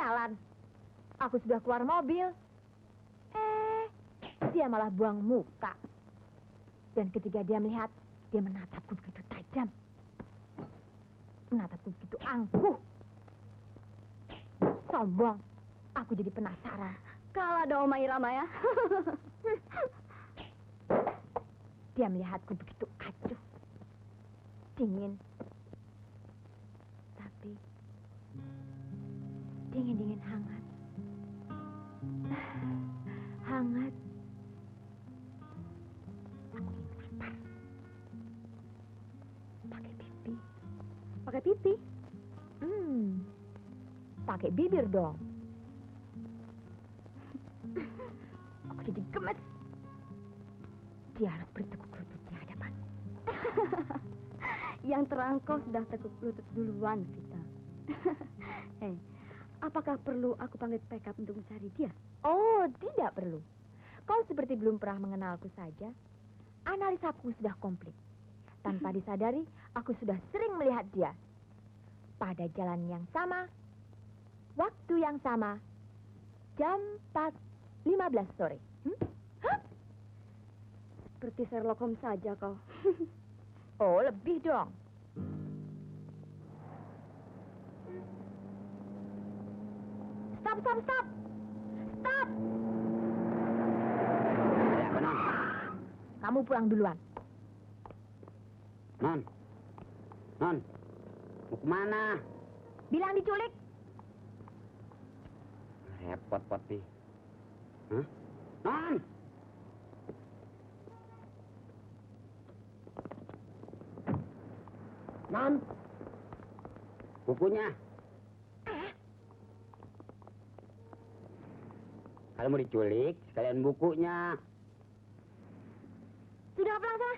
Sialan. Aku sudah keluar mobil. Dia malah buang muka. Dan ketika dia melihat, dia menatapku begitu tajam. Menatapku begitu angkuh. Sombong. Aku jadi penasaran. Kalah dong sama Irama ya. Dia melihatku begitu acuh. Dingin. Tapi dingin-dingin hangat. Hangat. Aku ingin lapar. Pakai pipi. Pakai pipi? Pakai bibir dong. Aku jadi gemes. Dia harus bertekuk lutut di hadapan. Yang terang kau sudah tekuk lutut duluan, Vita. Hei, apakah perlu aku panggil backup untuk mencari dia? Oh, tidak perlu. Kau seperti belum pernah mengenalku saja. Analisaku sudah komplit. Tanpa disadari, aku sudah sering melihat dia. Pada jalan yang sama, waktu yang sama, jam 4.15 sore. Seperti Sherlock Holmes saja kau. Oh, lebih dong. Stop, stop, stop. Stop. Apa, Non? Kamu pulang duluan. Non. Non. Mau kemana? Bilang diculik. Repot, Pot, nih. Hah? Non! Non! Bukunya. Kalau mau diculik, sekalian bukunya. Sudah pulang sana.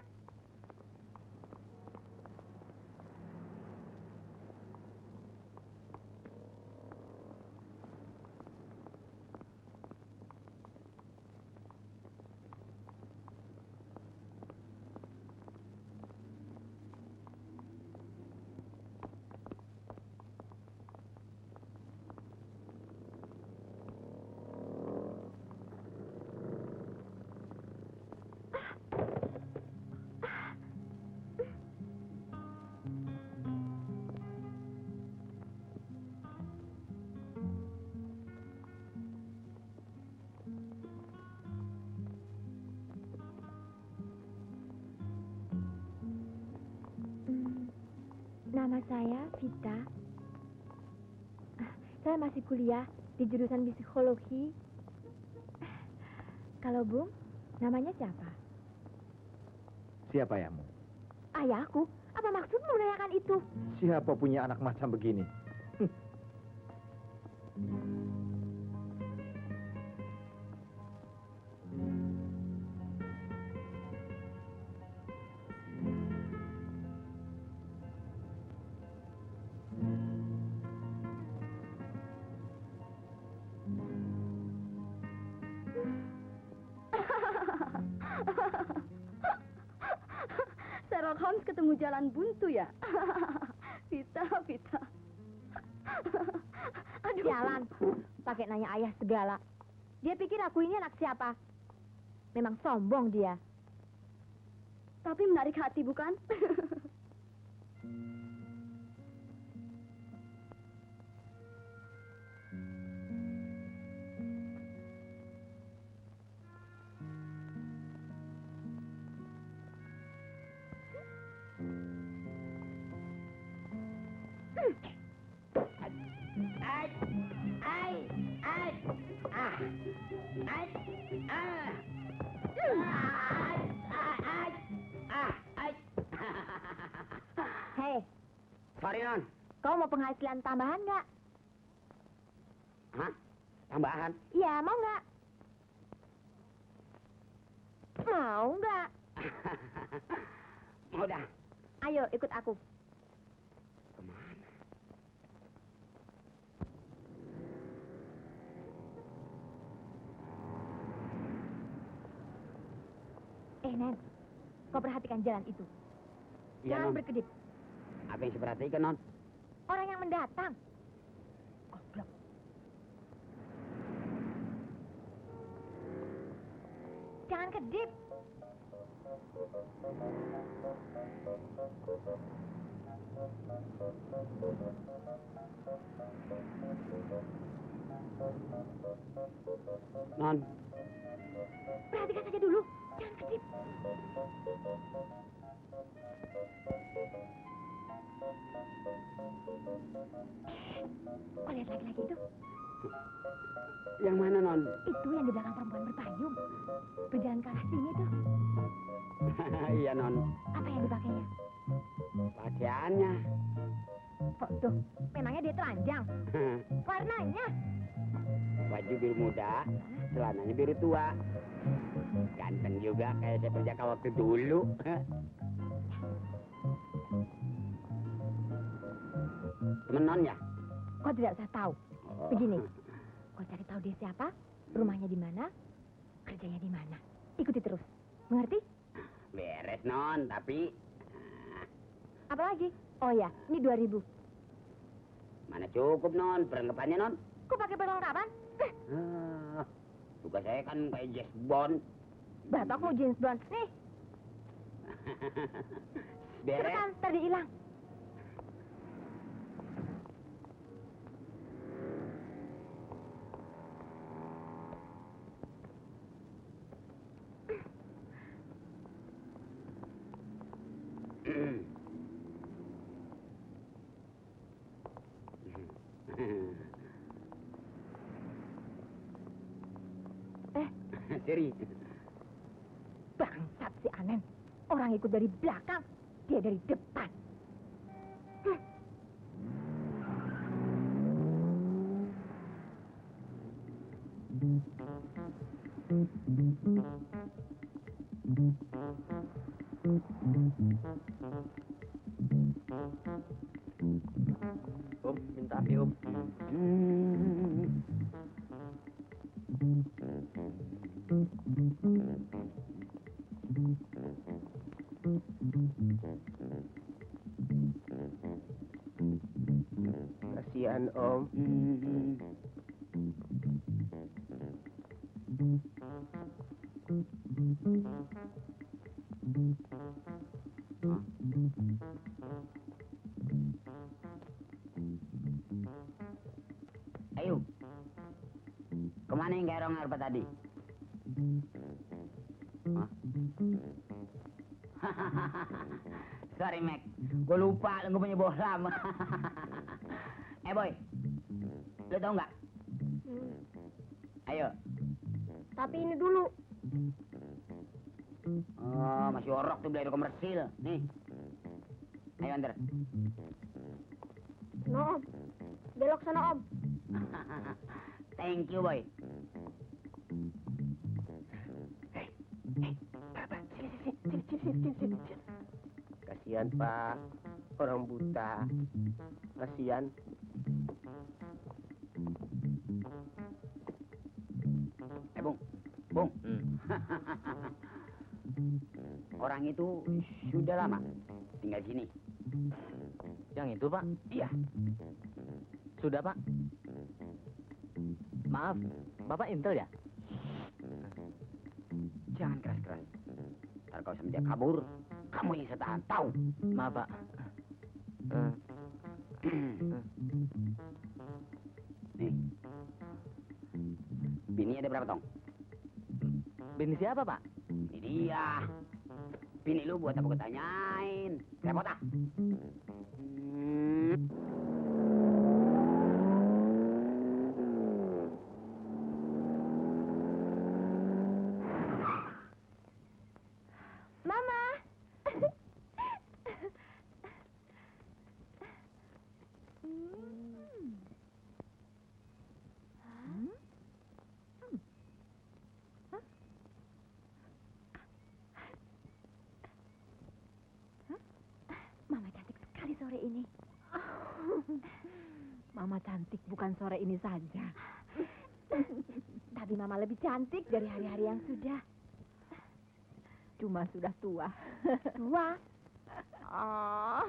Nama saya Vita. Saya masih kuliah di jurusan psikologi. Kalau Bung, namanya siapa? Siapa yamu? Ayahku. Apa maksudmu menanyakan itu? Siapa punya anak macam begini? Sherlock Holmes ketemu jalan buntu ya? Vita, Vita. Aduh. Jalan. Pakai nanya ayah segala. Dia pikir aku ini anak siapa? Memang sombong dia. Tapi menarik hati, bukan? Hei, Sorry, Non. kau mau penghasilan tambahan nggak? Hah? Tambahan? Iya, mau nggak? Mau nggak? Mau dah. Ayo, ikut aku. Kemana? Nen, kau perhatikan jalan itu. Iya, Jangan Non. berkedip. Apa yang saya perhatikan, Non? Orang yang mendatang. Goblok. jangan kedip. Non, Perhatikan saja dulu, jangan kedip. Oh, lihat laki-laki itu. yang mana non? Itu yang di belakang perempuan berpayung. Berjalan ke arah sini tuh. Iya non, Apa yang dipakainya? pakaiannya. Kok tuh, memangnya dia telanjang? Warnanya? Baju biru muda, celananya biru tua. Ganteng juga kayak saya perjaka waktu dulu. Temen non ya? Kau tidak usah tahu. Oh. Begini, kau cari tahu dia siapa, rumahnya di mana, kerjanya di mana. Ikuti terus. Mengerti? Beres non, tapi Apa lagi? Oh ya, ini 2.000. mana cukup non, perlengkapannya non. Kau pakai perlengkapan? Tugas saya kan kayak James Bond. Bapak mau James Bond. Nih, Beres. cepetan, tadi hilang. Siri. Bangsat si Anen. Orang ikut dari belakang, dia dari depan. Om, minta api om. Kasihan om. Ayo. Kemana yang gerong apa tadi? Hah? Sorry, Mac. Gue lupa lu punya bohlam. Boy. Lu tau nggak? Ayo. Tapi ini dulu. Oh, masih orok tuh beli komersil. Nih. Ayo antar. No, Om. Belok sana, Om. Thank you, boy. Kasihan, Pak. Orang buta. Kasihan. Bung. Bung. Orang itu sudah lama tinggal sini. Yang itu, Pak? Iya. Sudah, Pak. Maaf, Bapak intel ya? Jangan keras-keras. Ntar kau sama dia kabur, kamu yang saya tahan. Tahu? Maaf, Pak. Nih. Bini ada berapa tong? Bini siapa, Pak? Ini dia. Bini lu buat apa gue tanyain? Repot ah. Mama. Mama cantik sekali sore ini. Mama cantik bukan sore ini saja. Tapi Mama lebih cantik dari hari-hari yang sudah. Cuma sudah tua. Tua. Oh.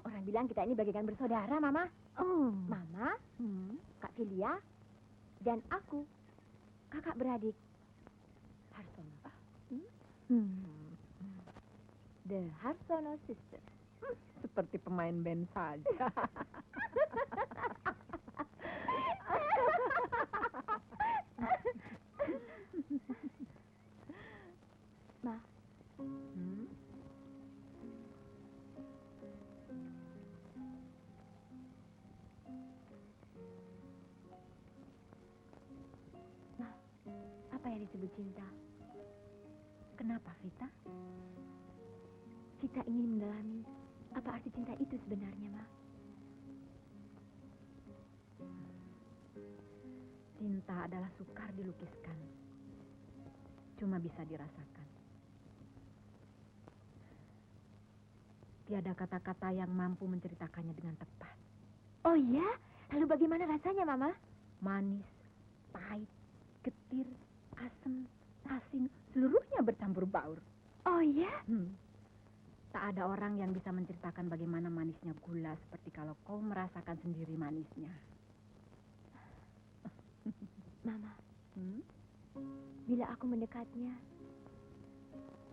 Orang bilang kita ini bagaikan bersaudara, Mama. Oh. Mama, Kak Filia, dan aku. Kakak beradik. Harsono. The Harsono Sisters. Seperti pemain band saja. Ma, Hmm? apa yang disebut cinta? Kenapa, Vita? Kita ingin mendalami apa arti cinta itu sebenarnya, Ma. Cinta adalah sukar dilukiskan. Cuma bisa dirasakan. Tiada kata-kata yang mampu menceritakannya dengan tepat. Oh iya? Lalu bagaimana rasanya, Mama? Manis, pahit, getir, asam, asin, seluruhnya bercampur baur. Oh iya? Tak ada orang yang bisa menceritakan bagaimana manisnya gula seperti kalau kau merasakan sendiri manisnya. Mama, bila aku mendekatnya,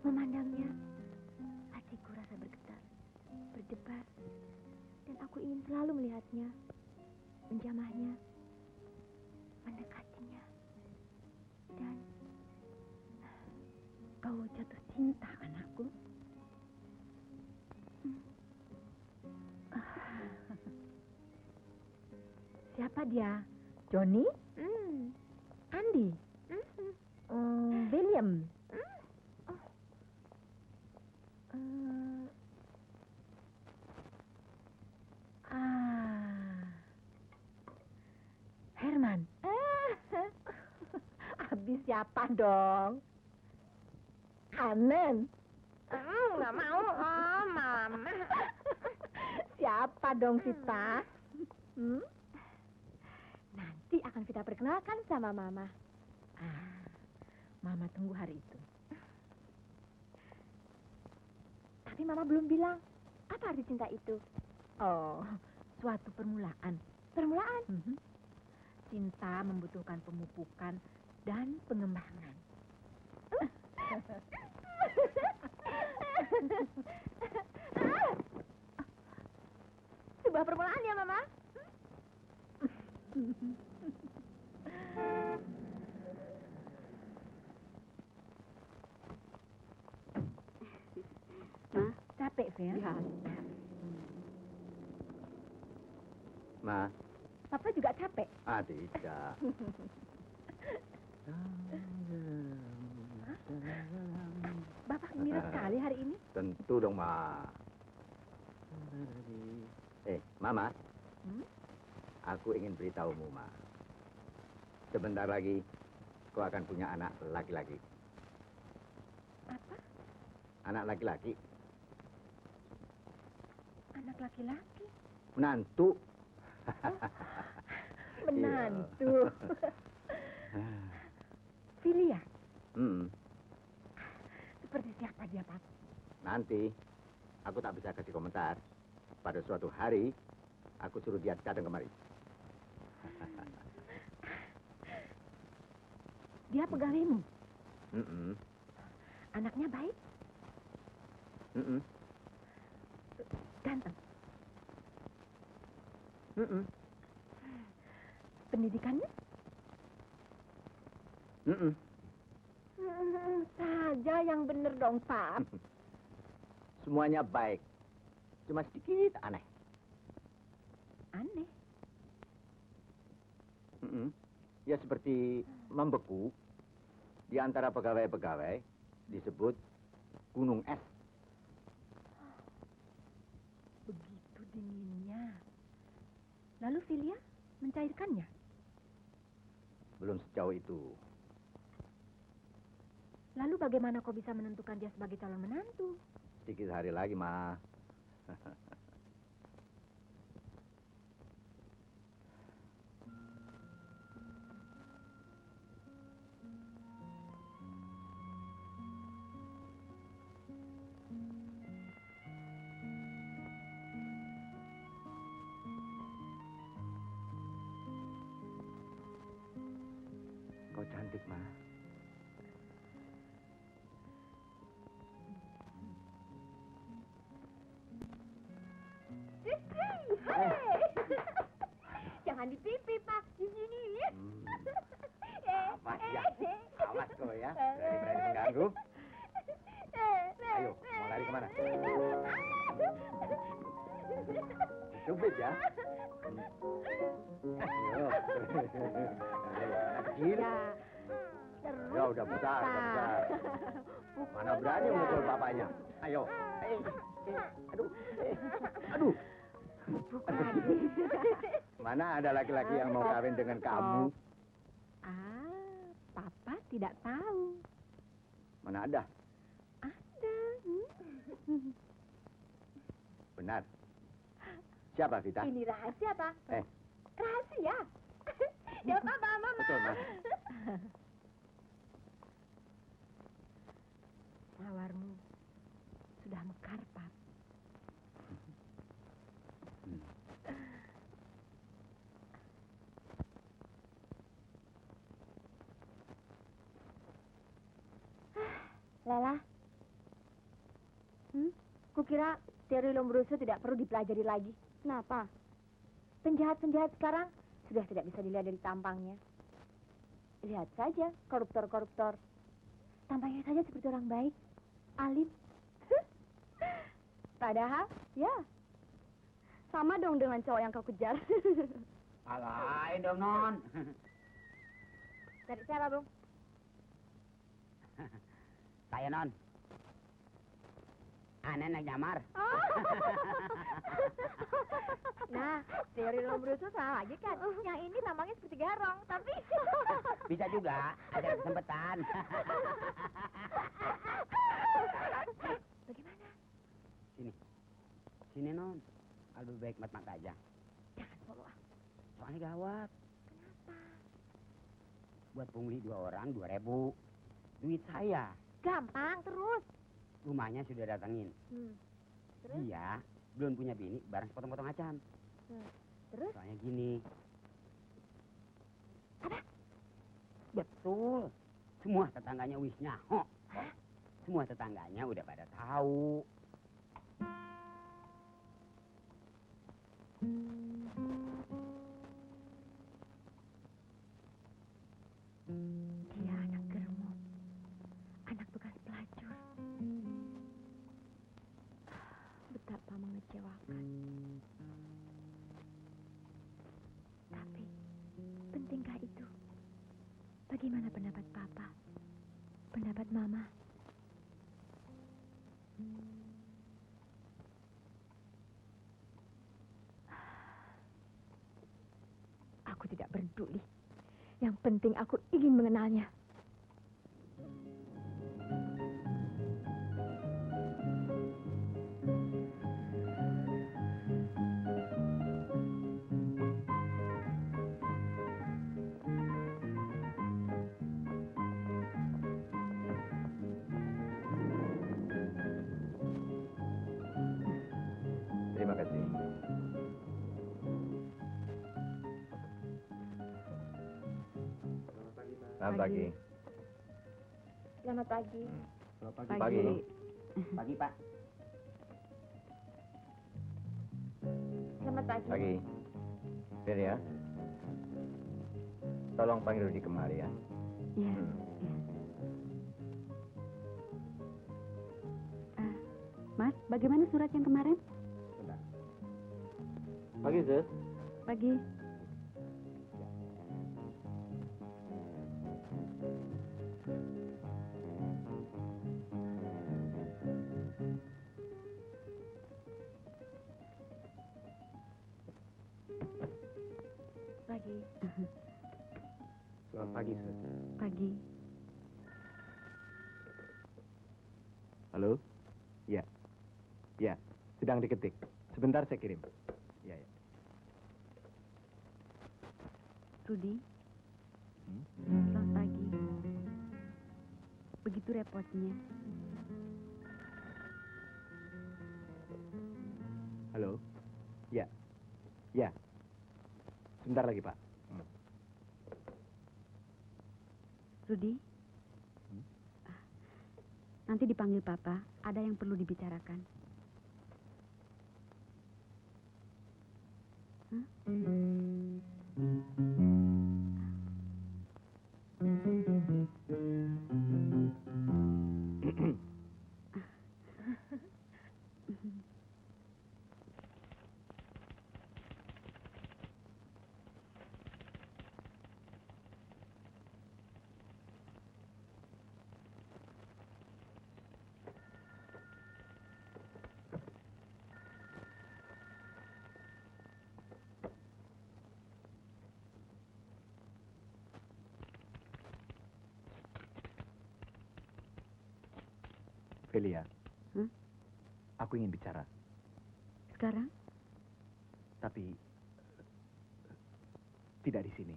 memandangnya, hatiku rasa bergetar, berdebar, dan aku ingin selalu melihatnya, menjamahnya, mendekatinya, dan Kau jatuh cinta, anakku. Siapa dia? Johnny? Andy? William? Herman? Habis siapa dong? Anen? nggak mau, Mama. Siapa dong, Vita? Nanti akan kita perkenalkan sama Mama. Mama tunggu hari itu. Tapi Mama belum bilang apa arti cinta itu. Oh, suatu permulaan. Permulaan. Cinta membutuhkan pemupukan dan pengembangan. Sebuah permulaan ya, Mama. Ma, Capek, Phil? ya. Ma, Papa juga capek. tidak. Bapak gembira sekali hari ini. Tentu dong, Ma. Mama. Aku ingin beritahumu, Ma. Sebentar lagi, kau akan punya anak laki-laki. Apa? Anak laki-laki? Anak laki-laki? Menantu. Menantu. Filia? Seperti siapa dia, Pak? Nanti, aku tak bisa kasih komentar. Pada suatu hari, aku suruh dia datang kemari. Dia pegawaimu? Anaknya baik? Ganteng? Pendidikannya? Saja yang benar dong, Pak. Semuanya baik. Cuma sedikit aneh. Aneh. Ya seperti membeku di antara pegawai-pegawai disebut gunung es. Begitu dinginnya. Lalu Filia mencairkannya? Belum sejauh itu. Lalu bagaimana kau bisa menentukan dia sebagai calon menantu? Sedikit hari lagi, Ma. Kau cantik, Ma. Berani-berani mengganggu. Ayo, mau lari kemana? Cubit ya. Ayo. Kecil. Ya udah besar, udah besar. Mana berani memukul bapaknya? Ayo. Aduh. Aduh. Mana ada laki-laki yang mau kawin dengan kamu? Papa tidak tahu. Mana ada? Ada. Benar. Siapa kita? Ini rahasia, Pak. Rahasia? Ya, Papa, Mama. Betul, Mas. Mawarmu sudah mekar, Pak. Lela. Kukira teori Lombroso tidak perlu dipelajari lagi. Kenapa? Penjahat-penjahat sekarang sudah tidak bisa dilihat dari tampangnya. Lihat saja koruptor-koruptor. Tampangnya saja seperti orang baik. Alim. Padahal, ya, Sama dong dengan cowok yang kau kejar. Alain dong, Non. dari siapa, Bung? Saya, Non. Aneh naik nyamar. Nah, teori Lombroso salah lagi kan. Yang ini tampangnya seperti garong, tapi... Bisa juga, ada kesempatan. Bagaimana? Sini, Non. Lebih baik mat-mat aja. Jangan follow ah. Soalnya gawat. Kenapa? Buat pungli 2 orang 2.000. Duit saya. Gampang, terus. Rumahnya sudah datangin. Terus? Dia belum punya bini, barang sepotong-potong acan. Terus? Soalnya gini. Apa? Betul. Semua tetangganya wis nyaho. Semua tetangganya udah pada tahu. Dia anak germo. Anak bekas pelacur. Betapa mengecewakan. Tapi, pentingkah itu? Bagaimana pendapat Papa? Pendapat Mama? Aku tidak peduli. Yang penting aku ingin mengenalnya. Terima kasih. Selamat pagi. Selamat pagi. Pagi. Pagi, Pak. Selamat pagi. Pagi. Delia. Tolong panggil Rudi kemari ya. Iya. Mas, bagaimana surat yang kemarin? Pagi, Sus. Pagi. Pagi. Selamat pagi, Sus. Pagi. Halo? Ya. Ya, sedang diketik. Sebentar saya kirim. Ya, ya. Rudi. Selamat pagi. Begitu repotnya. Halo? Ya. Ya. Sebentar lagi, Pak. Rudi. Nanti dipanggil Papa, ada yang perlu dibicarakan. Hah? Velia. Hmm? Aku ingin bicara, Sekarang? tapi tidak di sini.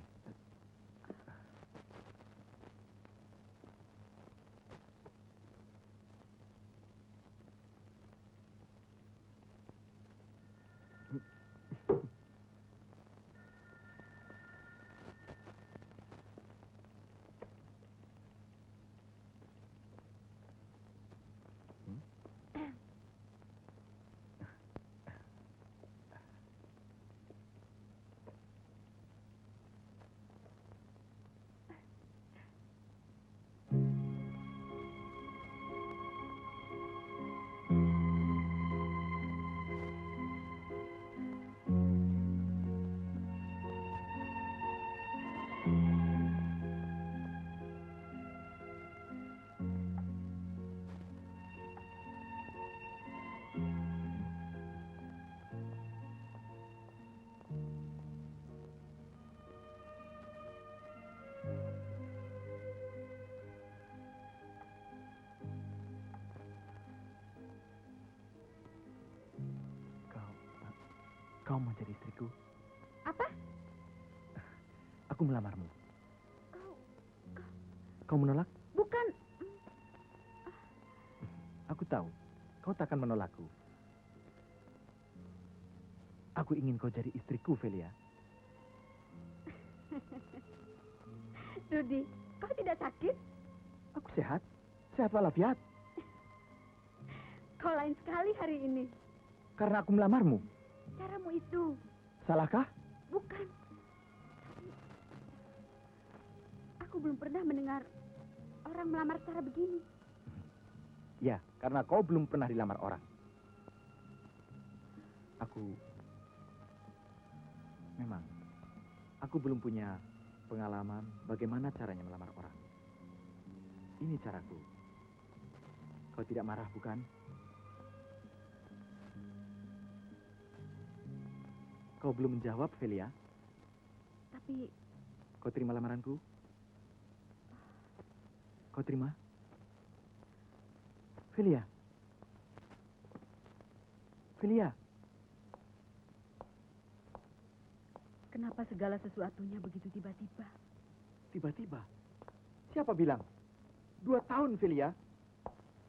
Kau mau jadi istriku? Apa? Aku melamarmu. Kau... Kau menolak? Bukan. Aku tahu, kau takkan menolakku. Aku ingin kau jadi istriku, Velia. Rudi, kau tidak sakit? Aku sehat. Sehat walafiat. Kau lain sekali hari ini. Karena aku melamarmu. Caramu itu. Salahkah? Bukan. Aku belum pernah mendengar orang melamar cara begini. Ya, karena kau belum pernah dilamar orang. Aku belum punya pengalaman bagaimana caranya melamar orang. Ini caraku. Kau tidak marah, bukan? Kau belum menjawab, Velia. Tapi Kau terima lamaranku? Kau terima? Velia. Velia. kenapa segala sesuatunya begitu tiba-tiba? Tiba-tiba. Siapa bilang? 2 tahun, Velia.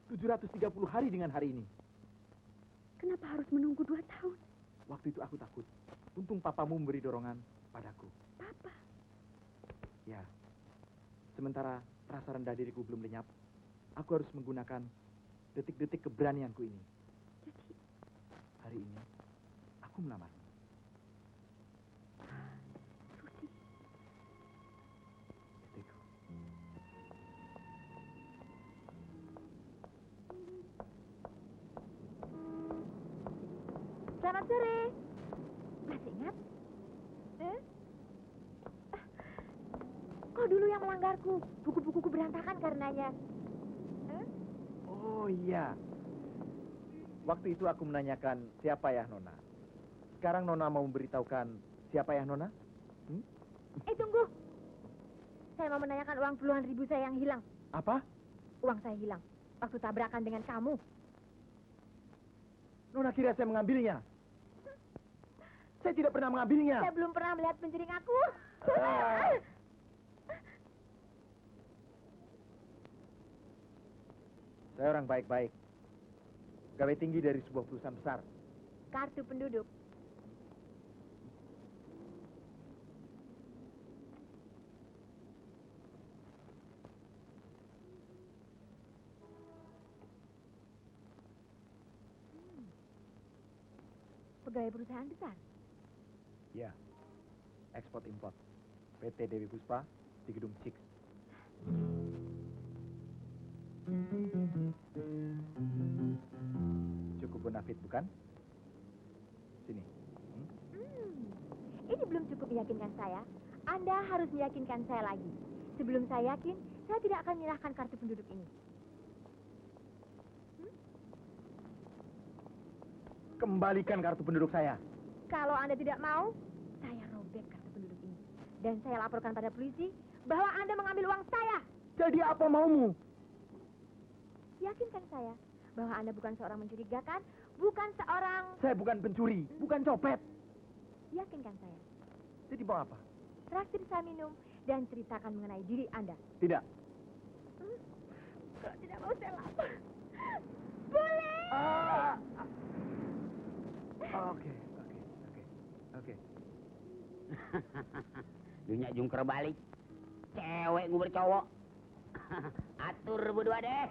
730 hari dengan hari ini. Kenapa harus menunggu 2 tahun? Waktu itu aku takut. Untung papamu memberi dorongan padaku. Papa? Ya. Sementara rasa rendah diriku belum lenyap, aku harus menggunakan detik-detik keberanianku ini. Jadi, Hari ini, aku melamar. Rudy, Istriku. Selamat sore. Masih ingat? Kau dulu yang melanggarku. Buku-bukuku berantakan karenanya. Oh iya. Waktu itu aku menanyakan siapa ayah Nona. Sekarang Nona mau memberitahukan siapa ayah Nona? Tunggu. Saya mau menanyakan uang puluhan ribu saya yang hilang. Apa? Uang saya hilang. Waktu tabrakan dengan kamu. Nona kira saya mengambilnya. Saya tidak pernah mengambilnya. Saya belum pernah melihat penjering aku. Saya orang baik-baik. Gawe tinggi dari sebuah perusahaan besar. Kartu penduduk. Pegawai perusahaan besar. Ya. Ekspor import. PT Dewi Puspa di Gedung Cix. Cukup bonafit, bukan? Sini. Ini belum cukup meyakinkan saya. Anda harus meyakinkan saya lagi. Sebelum saya yakin, saya tidak akan menyerahkan kartu penduduk ini. Kembalikan kartu penduduk saya. Kalau Anda tidak mau, saya robek kartu penduduk ini. Dan saya laporkan pada polisi bahwa Anda mengambil uang saya. Jadi apa maumu? Yakinkan saya bahwa Anda bukan seorang mencurigakan, bukan seorang... Saya bukan pencuri, bukan copet. Yakinkan saya. Jadi mau apa? Traktir saya minum dan ceritakan mengenai diri Anda. Tidak. Kalau tidak mau saya lapor. Boleh. Oke. Dunia jungker balik. Cewek ngubur cowok. Atur berdua deh.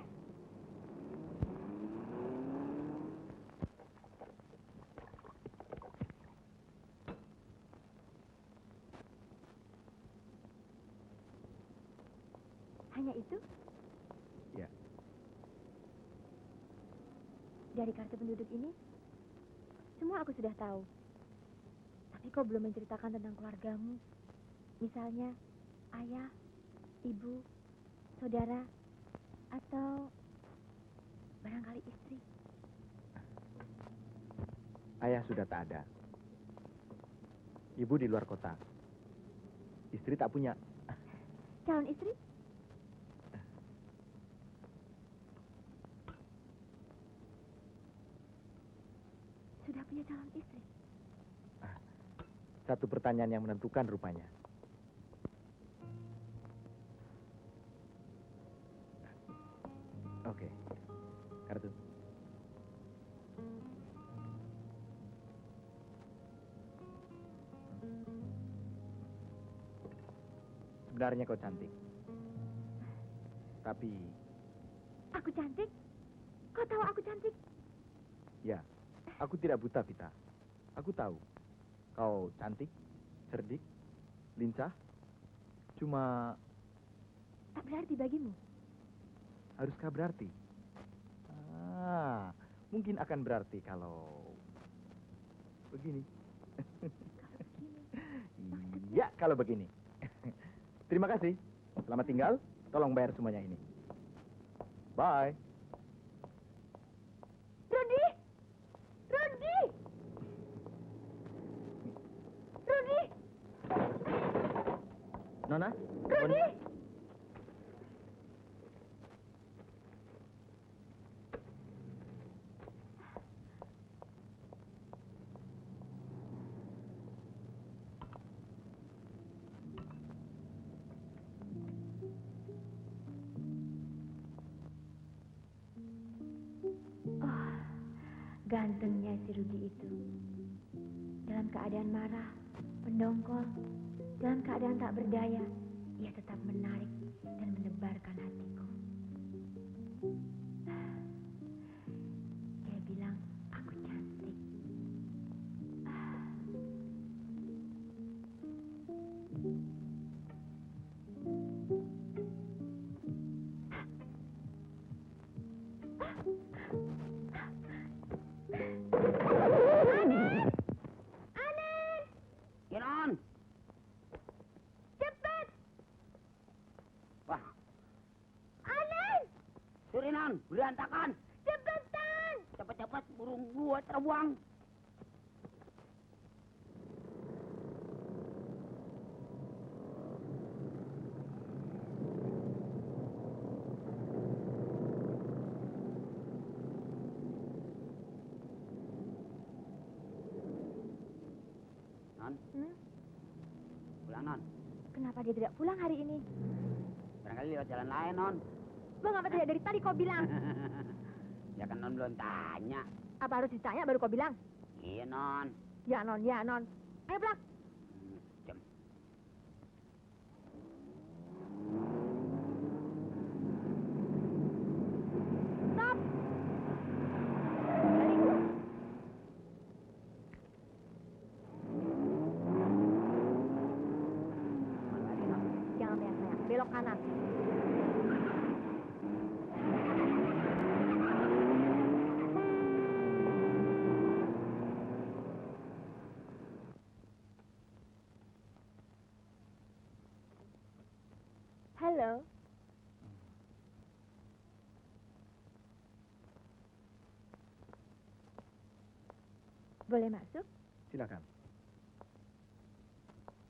Hanya itu? Ya. Dari kartu penduduk ini, semua aku sudah tahu. Tapi kau belum menceritakan tentang keluargamu. Misalnya, ayah, ibu, saudara, atau barangkali istri. Ayah sudah tak ada. Ibu di luar kota. Istri tak punya. Calon istri? Sudah punya calon istri? Satu pertanyaan yang menentukan rupanya. Oke. Kartu. Sebenarnya kau cantik. Tapi, Aku cantik? Kau tahu aku cantik? ya, aku tidak buta, Vita. Aku tahu. Kau cantik, cerdik, lincah. Cuma, Tak berarti bagimu. haruskah berarti? Mungkin akan berarti kalau begini. Iya, kalau begini. Terima kasih. Selamat tinggal. Tolong bayar semuanya ini. Bye. Rudi! Rudi! Rudi! Nona? Rudi! Oh, gantengnya si Rudi itu. Dalam keadaan marah, mendongkol, dalam keadaan tak berdaya, ia tetap menarik dan menebarkan hatiku. Dia bilang aku cantik. Kinon! Cepat! Wah, Anen! Surinon, berantakan. Cepetan! Cepat-cepat burung gua terbuang. Non, Hmm? pulang non. Kenapa dia tidak pulang hari ini? Barangkali lewat jalan lain non. Mengapa tidak dari tadi kau bilang? Ya kan non belum tanya. Apa harus ditanya baru kau bilang? Iya non. Ya non, ya non. Ayo pulang. Jam. Stop! Balik. Mana lagi non? Jangan teriak-teriak. Belok kanan. Halo. Boleh masuk? Silakan.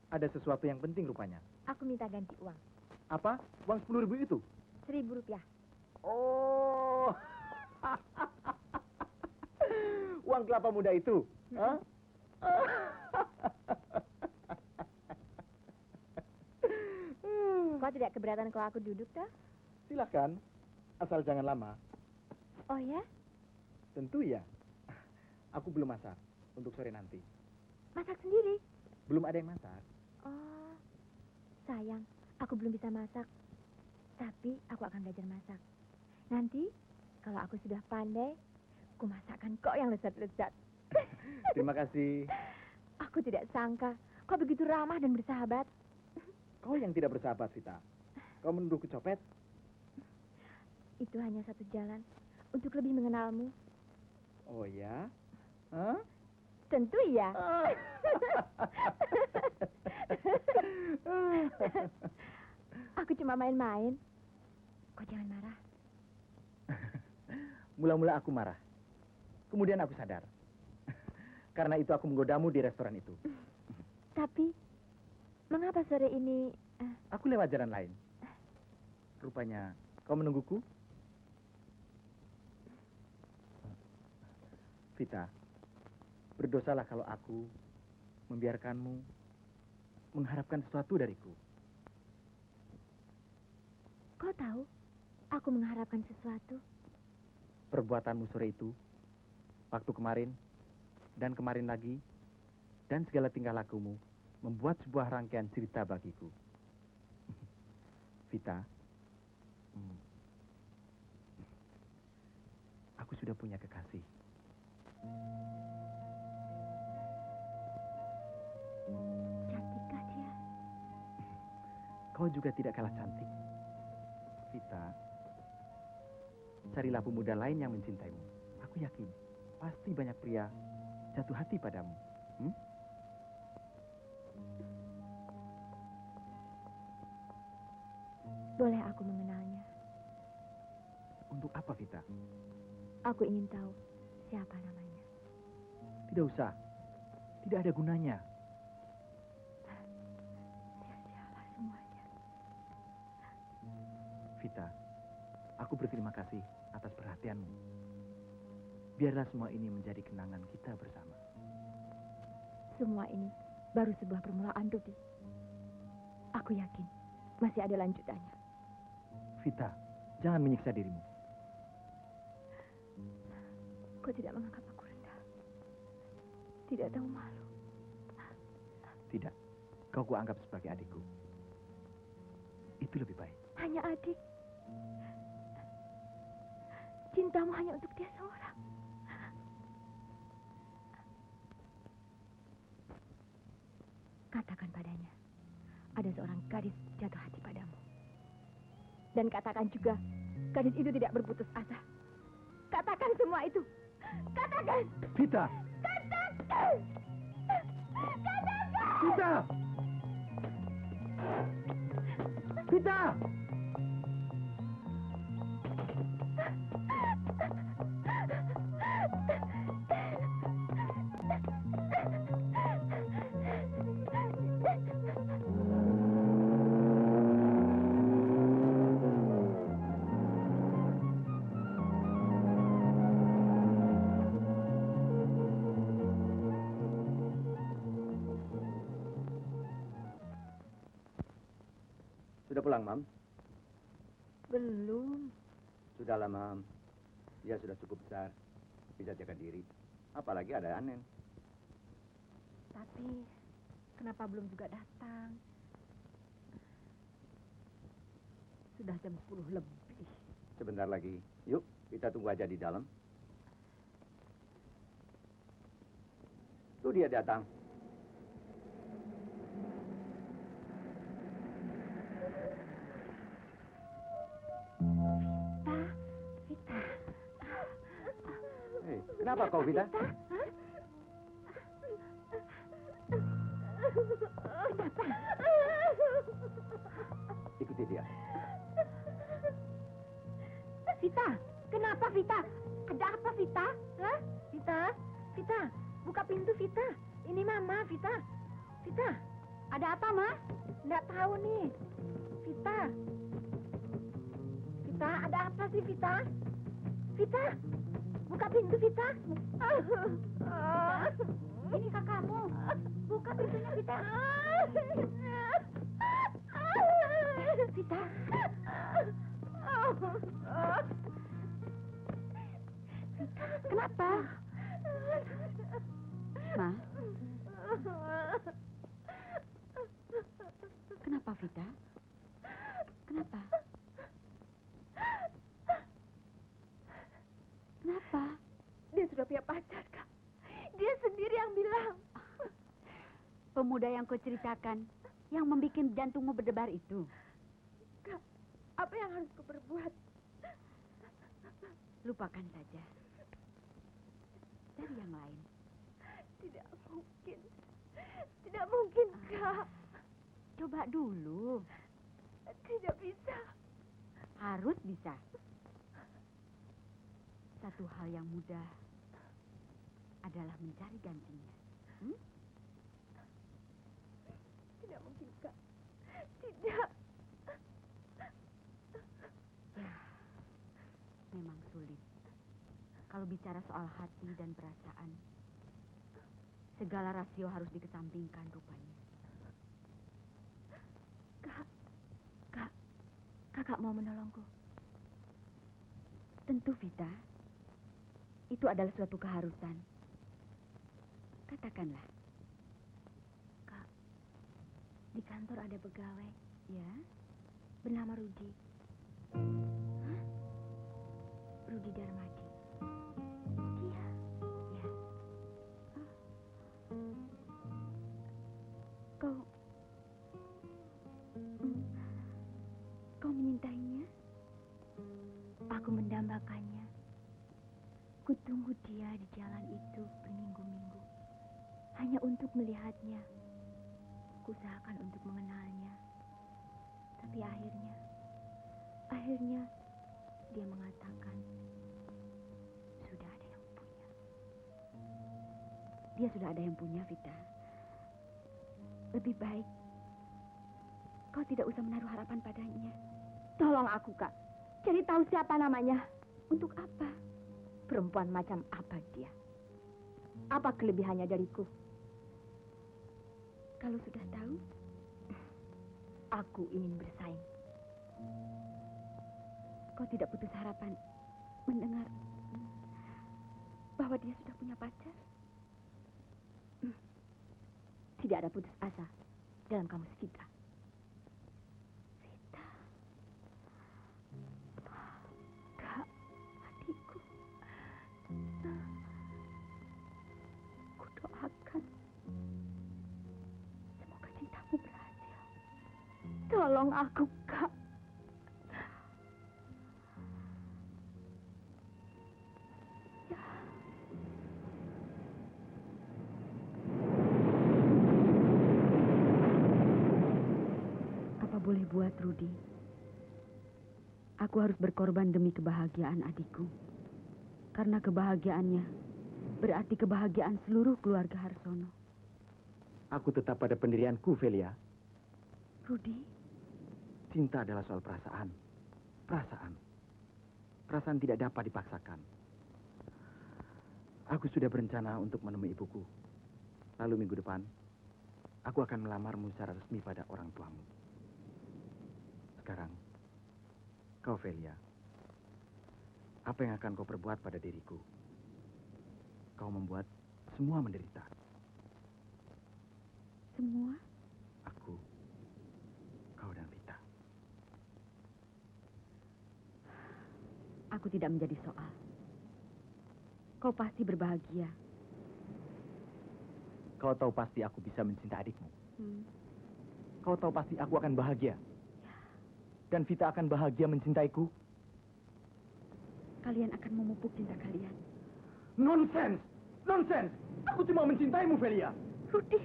Ada sesuatu yang penting rupanya. Aku minta ganti uang. Apa? Uang 10.000 itu? 1.000 rupiah. Oh. kelapa muda itu? Hah? Kau tidak keberatan kalau aku duduk, toh? Silakan, asal jangan lama. Oh ya? Tentu ya. Aku belum masak untuk sore nanti. Masak sendiri? Belum ada yang masak. Oh, sayang, aku belum bisa masak. Tapi aku akan belajar masak. Nanti, kalau aku sudah pandai, aku masakkan kau yang lezat-lezat. Terima kasih. Aku tidak sangka kau begitu ramah dan bersahabat. Kau yang tidak bersahabat, Vita. Kau menuduhku copet? Itu hanya satu jalan untuk lebih mengenalmu. Oh ya? Hah? Tentu iya. Aku cuma main-main. Kau jangan marah. Mula-mula aku marah. Kemudian aku sadar. Karena itu aku menggodamu di restoran itu. Tapi, mengapa sore ini... Aku lewat jalan lain. Rupanya kau menungguku? Vita, berdosalah kalau aku membiarkanmu mengharapkan sesuatu dariku. Kau tahu, aku mengharapkan sesuatu. Perbuatanmu sore itu, waktu kemarin, dan kemarin lagi, dan segala tingkah lakumu membuat sebuah rangkaian cerita bagiku. Vita, aku sudah punya kekasih. Cantikkah dia? Kau juga tidak kalah cantik. Vita, carilah pemuda lain yang mencintaimu. Aku yakin, pasti banyak pria jatuh hati padamu. Boleh aku mengenalnya? Untuk apa, Vita? Aku ingin tahu siapa namanya. Tidak usah. Tidak ada gunanya. Sia-sialah semuanya. Vita, aku berterima kasih atas perhatianmu. Biarlah semua ini menjadi kenangan kita bersama. Semua ini baru sebuah permulaan, Rudy. Aku yakin masih ada lanjutannya. Vita, jangan menyiksa dirimu. Kau tidak menganggap aku rendah. Tidak tahu malu. Tidak, kau kuanggap sebagai adikku. Itu lebih baik. Hanya adik. Cintamu hanya untuk dia seorang. Katakan padanya, ada seorang gadis jatuh hati padamu. Dan katakan juga, gadis itu tidak berputus asa. Katakan semua itu. Katakan! Vita! Katakan! Katakan! Vita! Vita! Sudah pulang, Mam? Belum. Sudahlah, Mam. Dia sudah cukup besar. Bisa jaga diri. Apalagi ada Anen. Tapi kenapa belum juga datang? Sudah jam 10 lebih. Sebentar lagi. Yuk, kita tunggu aja di dalam. Tuh dia datang. Vita. Hei, kenapa kau, Vita? Ikuti dia. Vita, kenapa Vita? Ada apa Vita? Hah? Vita? Vita, buka pintu Vita. Ini Mama, Vita. Vita, ada apa, Ma? Nggak tahu nih. Vita. Vita, ada apa sih Vita? Vita. Buka pintu, Vita. Ini kakakmu. Buka pintunya, Vita. Vita. Kenapa? Ma? Kenapa, Vita? Kenapa? Kenapa? Dia sudah punya pacar, Kak. Dia sendiri yang bilang. Pemuda yang kau ceritakan, yang membuat jantungmu berdebar itu. Kak, apa yang harus ku perbuat? Lupakan saja. Cari yang lain. Tidak mungkin. Tidak mungkin, Kak. Coba dulu. Tidak bisa. Harus bisa. Satu hal yang mudah adalah mencari gantinya. Tidak mungkin, Kak. Tidak. Ya, memang sulit. Kalau bicara soal hati dan perasaan, segala rasio harus dikesampingkan rupanya. Kakak mau menolongku. Tentu, Vita. Itu adalah suatu keharusan. Katakanlah. Kak, di kantor ada pegawai Ya? bernama Rudi. Rudi Darmadi. Dia. Ya. Kau... Kau menyintainya? Aku mendambakannya. Kutunggu dia di jalan itu berminggu-minggu. Hanya untuk melihatnya. Kuusahakan untuk mengenalnya. Tapi akhirnya dia mengatakan sudah ada yang punya. Dia sudah ada yang punya, Vita. Lebih baik kau tidak usah menaruh harapan padanya. Tolong aku, Kak. Cari tahu siapa namanya. Untuk apa? Perempuan macam apa dia? Apa kelebihannya dariku? Kalau sudah tahu, Aku ingin bersaing. kau tidak putus harapan mendengar bahwa dia sudah punya pacar? Tidak ada putus asa dalam kamus kita. Vita. Kak, Adikku. Kudoakan semoga cintamu berhasil. tolong aku, Kak. Apa boleh buat, Rudi? Aku harus berkorban demi kebahagiaan adikku. Karena kebahagiaannya berarti kebahagiaan seluruh keluarga Harsono. Aku tetap pada pendirianku, Velia. Rudi, Cinta adalah soal perasaan. Perasaan. Perasaan tidak dapat dipaksakan. Aku sudah berencana untuk menemui ibuku. Lalu minggu depan, aku akan melamarmu secara resmi pada orang tuamu. Sekarang, kau, Velia. Apa yang akan kau perbuat pada diriku? Kau membuat semua menderita. semua Aku, kau dan Vita. aku tidak menjadi soal. Kau pasti berbahagia. Kau tahu pasti aku bisa mencintai adikmu. Hmm. Kau tahu pasti aku akan bahagia. Dan Vita akan bahagia mencintaiku. Kalian akan memupuk cinta kalian. Nonsens! Nonsens! Aku cuma mencintaimu, Velia. Rudi,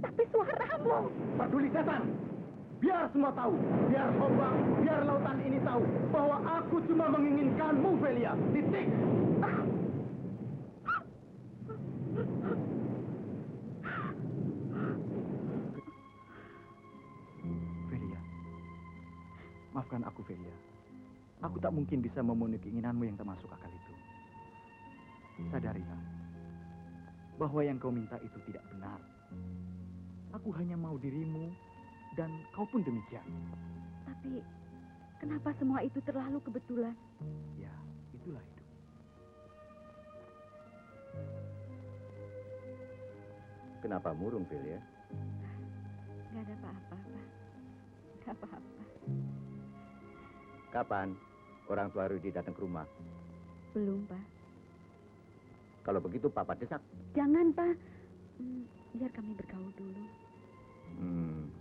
tapi suaramu. Peduli setan! Biar semua tahu, biar ombak, biar lautan ini tahu bahwa aku cuma menginginkanmu, Velia. Titik! Velia, maafkan aku, Velia. Aku tak mungkin bisa memenuhi keinginanmu yang termasuk akal itu. Sadarilah bahwa yang kau minta itu tidak benar. Aku hanya mau dirimu dan kau pun demikian. Tapi kenapa semua itu terlalu kebetulan? Ya, itulah hidup. Kenapa murung, Phil, ya? Gak ada apa-apa, Pak. Gak apa-apa. Kapan orang tua Rudi datang ke rumah? Belum, Pak. Kalau begitu Papa desak. Jangan, Pak. Biar kami bergaul dulu.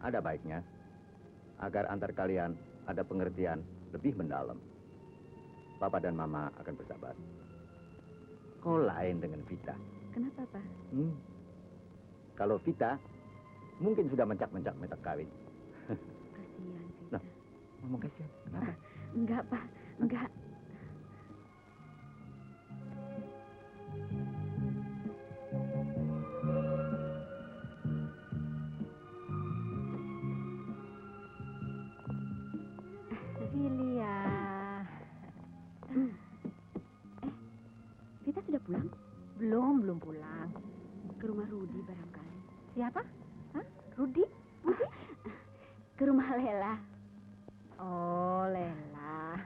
Ada baiknya. Agar antar kalian ada pengertian lebih mendalam. Papa dan Mama akan bersabar. Kau lain dengan Vita. Kenapa, Pak? Kalau Vita, mungkin sudah mencak-mencak minta kawin. Kasihan, Vita. Nah. Ngomong kasihan, kenapa? Enggak, Pak. Enggak. Filia. Vita sudah pulang? Belum pulang. Ke rumah Rudi barangkali. Siapa? Hah? Rudi? Ke rumah Lela. Oh, Lela.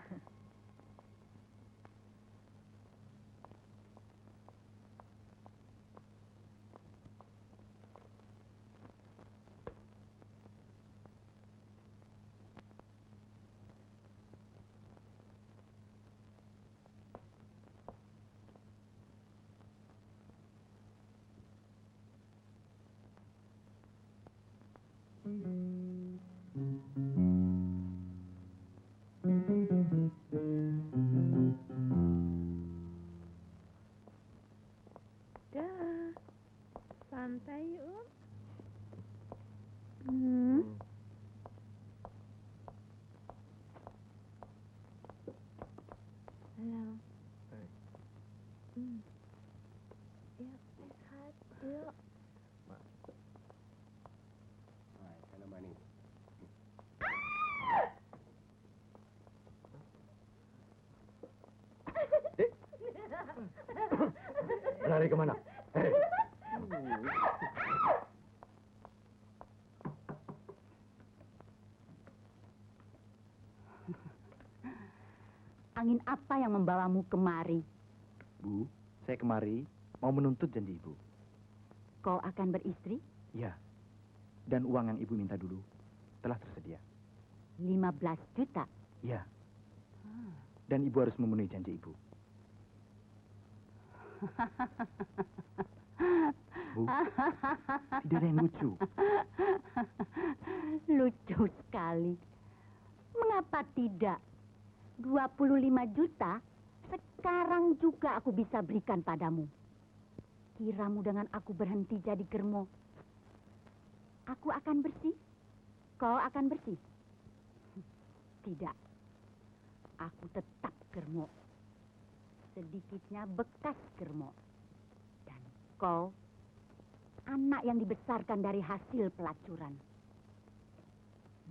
Dah, santai yuk. Halo. Ya, sehat. Yuk. Sana manis. Lari kemana? Hei. Angin apa yang membawamu kemari? Bu, saya kemari mau menuntut janji Ibu. Kau akan beristri? Ya, dan uang yang Ibu minta dulu telah tersedia. 15 juta. Ya, dan Ibu harus memenuhi janji Ibu. Bu, tidak ada yang lucu. Lucu sekali. Mengapa tidak? 25 juta sekarang juga aku bisa berikan padamu. Kiramu dengan aku berhenti jadi germo, aku akan bersih? Kau akan bersih? Tidak. Aku tetap germo. Sedikitnya bekas germo. Dan kau, anak yang dibesarkan dari hasil pelacuran.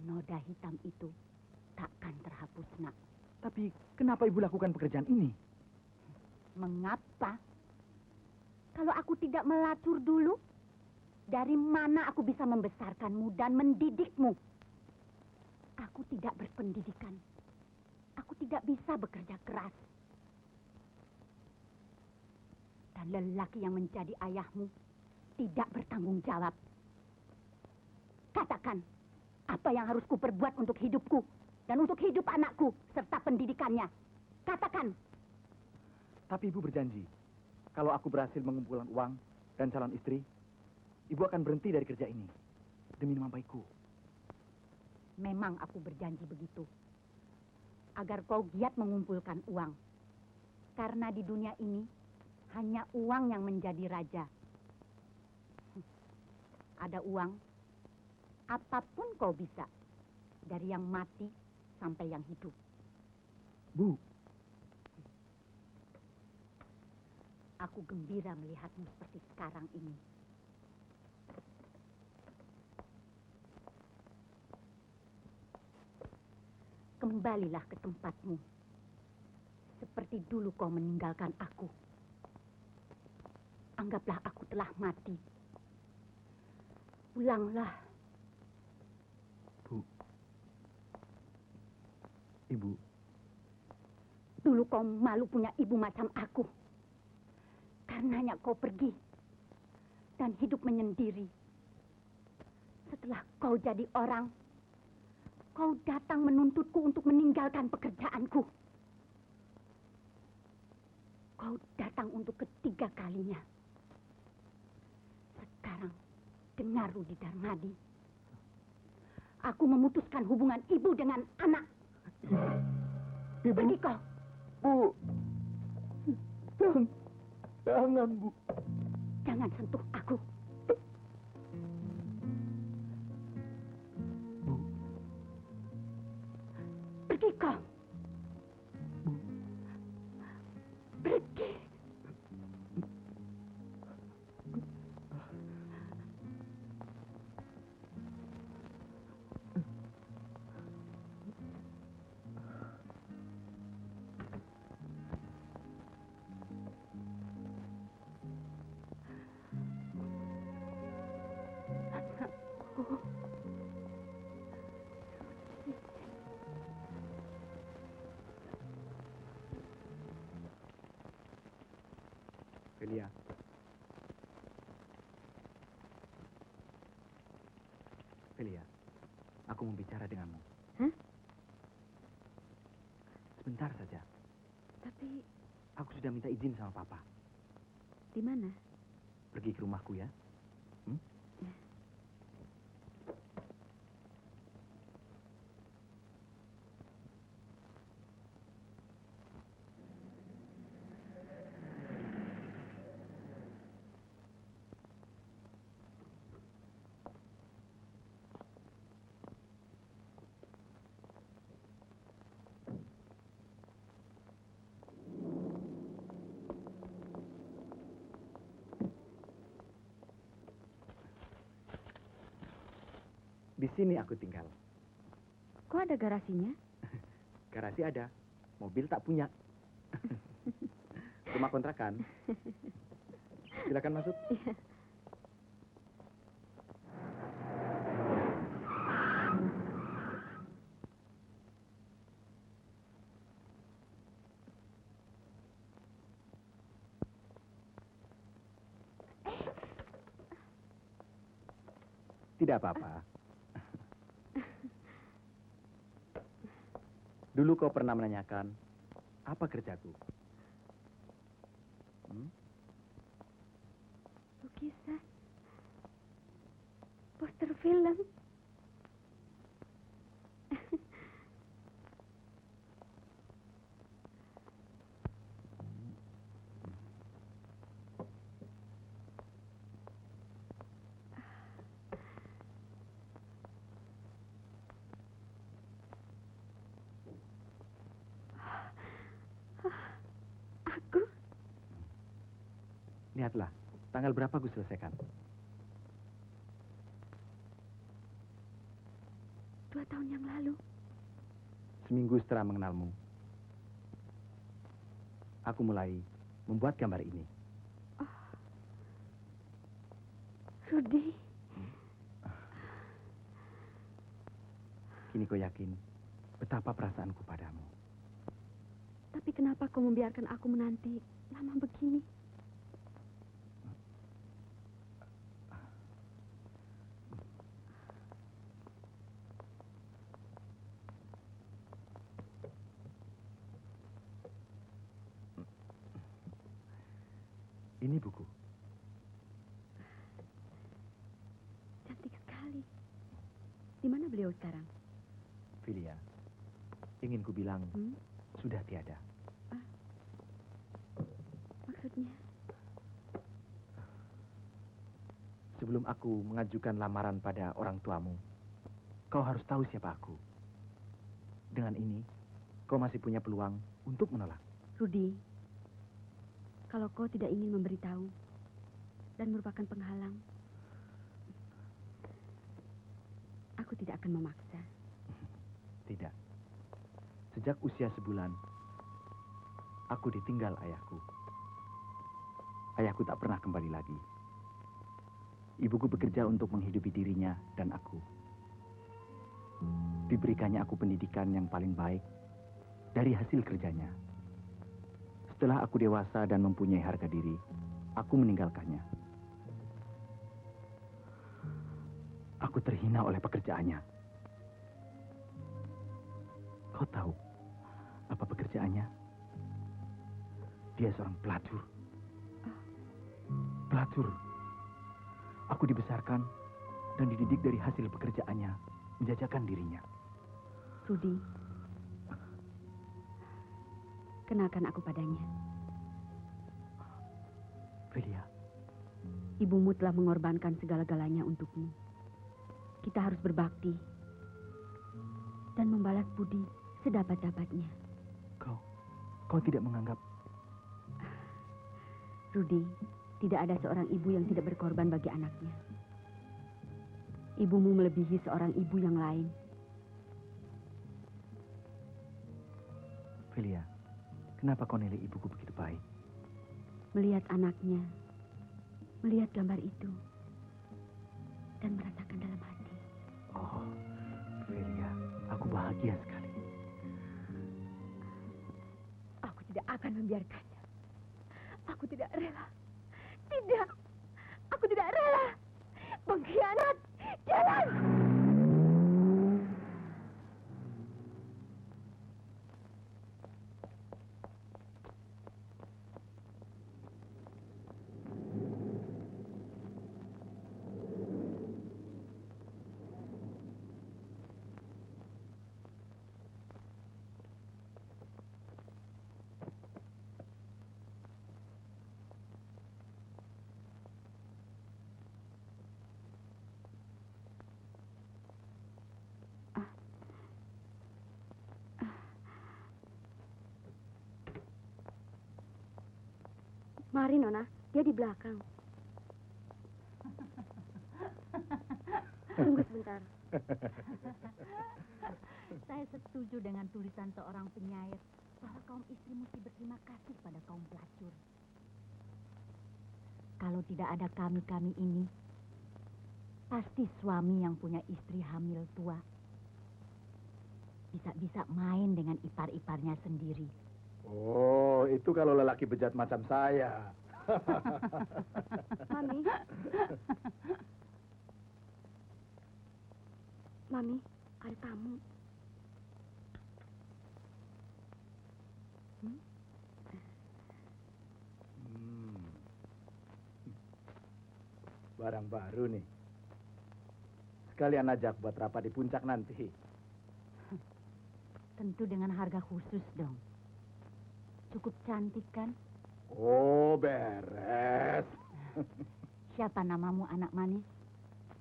Noda hitam itu takkan terhapus, nak. Tapi kenapa Ibu lakukan pekerjaan ini? Mengapa? Kalau aku tidak melacur dulu, dari mana aku bisa membesarkanmu dan mendidikmu? Aku tidak berpendidikan. Aku tidak bisa bekerja keras. Dan lelaki yang menjadi ayahmu tidak bertanggung jawab. Katakan, apa yang harus kuperbuat untuk hidupku dan untuk hidup anakku serta pendidikannya? Katakan. Tapi Ibu berjanji, kalau aku berhasil mengumpulkan uang dan calon istri, Ibu akan berhenti dari kerja ini demi nama baikku. Memang aku berjanji begitu. Agar kau giat mengumpulkan uang. Karena di dunia ini hanya uang yang menjadi raja. Ada uang, apapun kau bisa. Dari yang mati sampai yang hidup. Bu, aku gembira melihatmu seperti sekarang ini. Kembalilah ke tempatmu. Seperti dulu kau meninggalkan aku. anggaplah aku telah mati. Pulanglah. Bu. Ibu. Dulu kau malu punya ibu macam aku. Karenanya kau pergi dan hidup menyendiri. Setelah kau jadi orang, kau datang menuntutku untuk meninggalkan pekerjaanku. Kau datang untuk ketiga kalinya. Sekarang, dengar Rudi Darmadi. Aku memutuskan hubungan ibu dengan anak. Ibu. Pergi kau. Bu. Jangan, Bu. Jangan sentuh aku. Bu. Pergi kau. Pergi. Velia. Velia, aku mau bicara denganmu. Hah? Sebentar saja. Tapi Aku sudah minta izin sama Papa. di mana? Pergi ke rumahku ya. Di sini aku tinggal. Kok ada garasinya? Garasi ada, mobil tak punya. Rumah kontrakan. Silakan masuk. Tidak apa-apa. Dulu kau pernah menanyakan, apa kerjaku? Lukisan. Poster film. Aku? Lihatlah, tanggal berapa aku selesaikan? 2 tahun yang lalu. Seminggu setelah mengenalmu, aku mulai membuat gambar ini. Rudi. Kini kau yakin betapa perasaanku padamu. Tapi kenapa kau membiarkan aku menanti lama begini? Ini buku. Cantik sekali. Di mana beliau sekarang? Velia, ingin ku bilang sudah tiada. Maksudnya? Sebelum aku mengajukan lamaran pada orang tuamu, kau harus tahu siapa aku. Dengan ini, kau masih punya peluang untuk menolak. Rudi, kalau kau tidak ingin memberitahu dan merupakan penghalang, aku tidak akan memaksa. Tidak. Sejak usia sebulan, aku ditinggal ayahku. ayahku tak pernah kembali lagi. Ibuku bekerja untuk menghidupi dirinya dan aku. Diberikannya aku pendidikan yang paling baik dari hasil kerjanya. Setelah aku dewasa dan mempunyai harga diri, aku meninggalkannya. Aku terhina oleh pekerjaannya. Kau tahu apa pekerjaannya? Dia seorang pelacur. Pelacur. Aku dibesarkan dan dididik dari hasil pekerjaannya, menjajakan dirinya. Rudi, kenalkan aku padanya. Velia, Ibumu telah mengorbankan segala-galanya untukmu. Kita harus berbakti dan membalas budi sedapat-dapatnya. kau tidak menganggap... Rudi, tidak ada seorang ibu yang tidak berkorban bagi anaknya. Ibumu melebihi seorang ibu yang lain. Velia, kenapa kau nilai ibuku begitu baik? Melihat anaknya, melihat gambar itu, dan merasakan dalam hati. Oh, Velia, aku bahagia sekali. Aku tidak akan membiarkannya. Aku tidak rela. Tidak. Aku tidak rela. Pengkhianat. Jalan. Mari, Nona. Dia di belakang. Tunggu sebentar. Saya setuju dengan tulisan seorang penyair bahwa kaum istri mesti berterima kasih pada kaum pelacur. Kalau tidak ada kami-kami ini, pasti suami yang punya istri hamil tua bisa-bisa main dengan ipar-iparnya sendiri. Oh, itu kalau lelaki bejat macam saya. Mami. Mami, ada tamu. Barang baru nih. Sekalian ajak buat rapat di puncak nanti. Tentu dengan harga khusus dong. Cukup cantik kan? Oh, beres. Siapa namamu anak manis?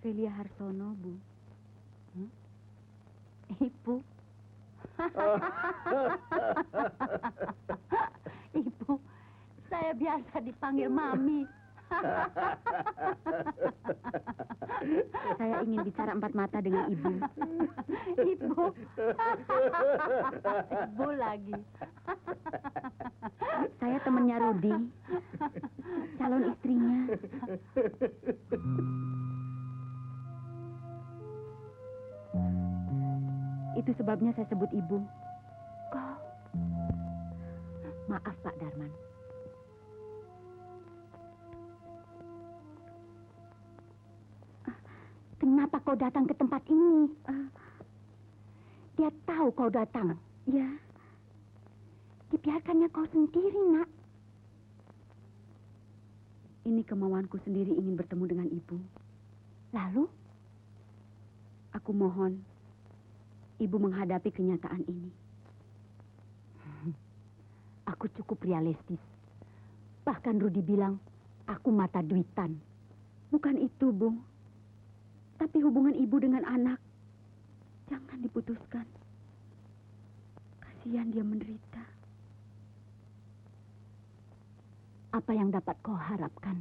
Velia Harsono, Bu. Ibu. Ibu, saya biasa dipanggil Mami. Saya ingin bicara empat mata dengan Ibu. Ibu. Ibu lagi. Saya temannya Rudi. Calon istrinya. Itu sebabnya saya sebut Ibu. Kok? Maaf, Pak Darman. Kenapa kau datang ke tempat ini? Dia tahu kau datang. Ya. Dibiarkannya kau sendiri, Nak. Ini kemauanku sendiri ingin bertemu dengan Ibu. Lalu? Aku mohon, Ibu menghadapi kenyataan ini. Aku cukup realistis. Bahkan Rudi bilang, aku mata duitan. Bukan itu, Bu. Tapi hubungan ibu dengan anak, jangan diputuskan. Kasihan dia menderita. Apa yang dapat kau harapkan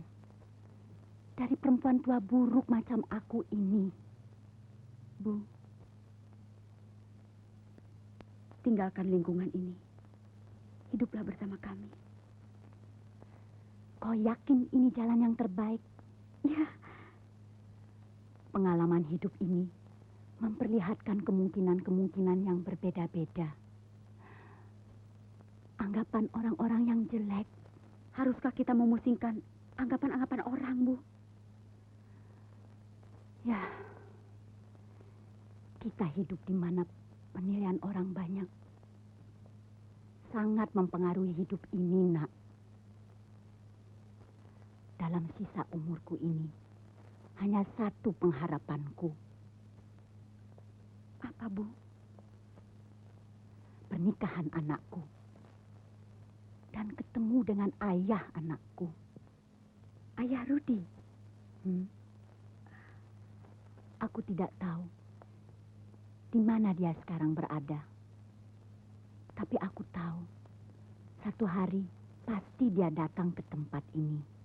dari perempuan tua buruk macam aku ini? Bu, tinggalkan lingkungan ini. Hiduplah bersama kami. Kau Kau yakin ini jalan yang terbaik? Ya, Pengalaman hidup ini memperlihatkan kemungkinan-kemungkinan yang berbeda-beda. Anggapan orang-orang yang jelek. haruskah kita memusingkan anggapan-anggapan orang, Bu? Ya, kita hidup di mana penilaian orang banyak sangat mempengaruhi hidup ini, Nak. Dalam sisa umurku ini, hanya satu pengharapanku. Apa, Bu? Pernikahan anakku. Dan ketemu dengan ayah anakku. Ayah Rudi. Aku tidak tahu di mana dia sekarang berada. Tapi aku tahu, satu hari pasti dia datang ke tempat ini.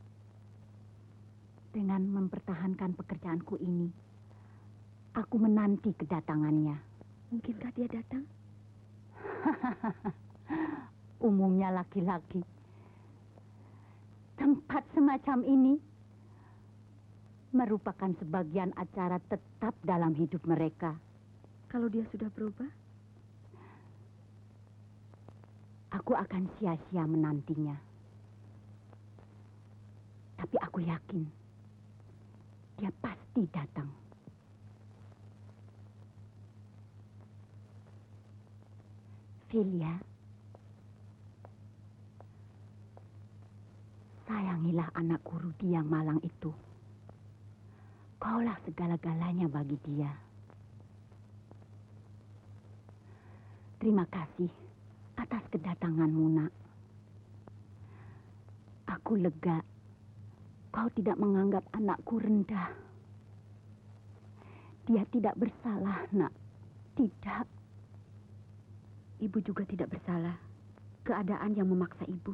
Dengan mempertahankan pekerjaanku ini, aku menanti kedatangannya. Mungkinkah dia datang? Umumnya laki-laki. Tempat semacam ini merupakan sebagian acara tetap dalam hidup mereka. Kalau dia sudah berubah? Aku akan sia-sia menantinya. Tapi aku yakin dia pasti datang. Filia, sayangilah anakku Rudi yang malang itu. Kaulah segala-galanya bagi dia. Terima kasih atas kedatanganmu, Nak. Aku lega kau tidak menganggap anakku rendah. Dia tidak bersalah, Nak. Tidak. Ibu juga tidak bersalah. Keadaan yang memaksa ibu.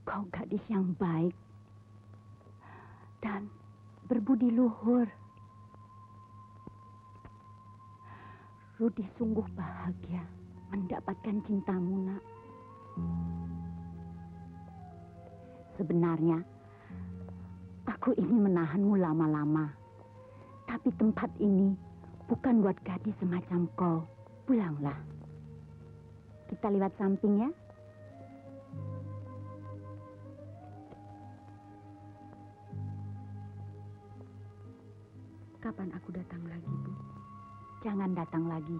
Kau gadis yang baik dan berbudi luhur. Rudi sungguh bahagia mendapatkan cintamu, Nak. Sebenarnya, aku ingin menahanmu lama-lama. Tapi tempat ini bukan buat gadis semacam kau. Pulanglah. Kita lewat samping ya. Kapan aku datang lagi, Bu? Jangan datang lagi.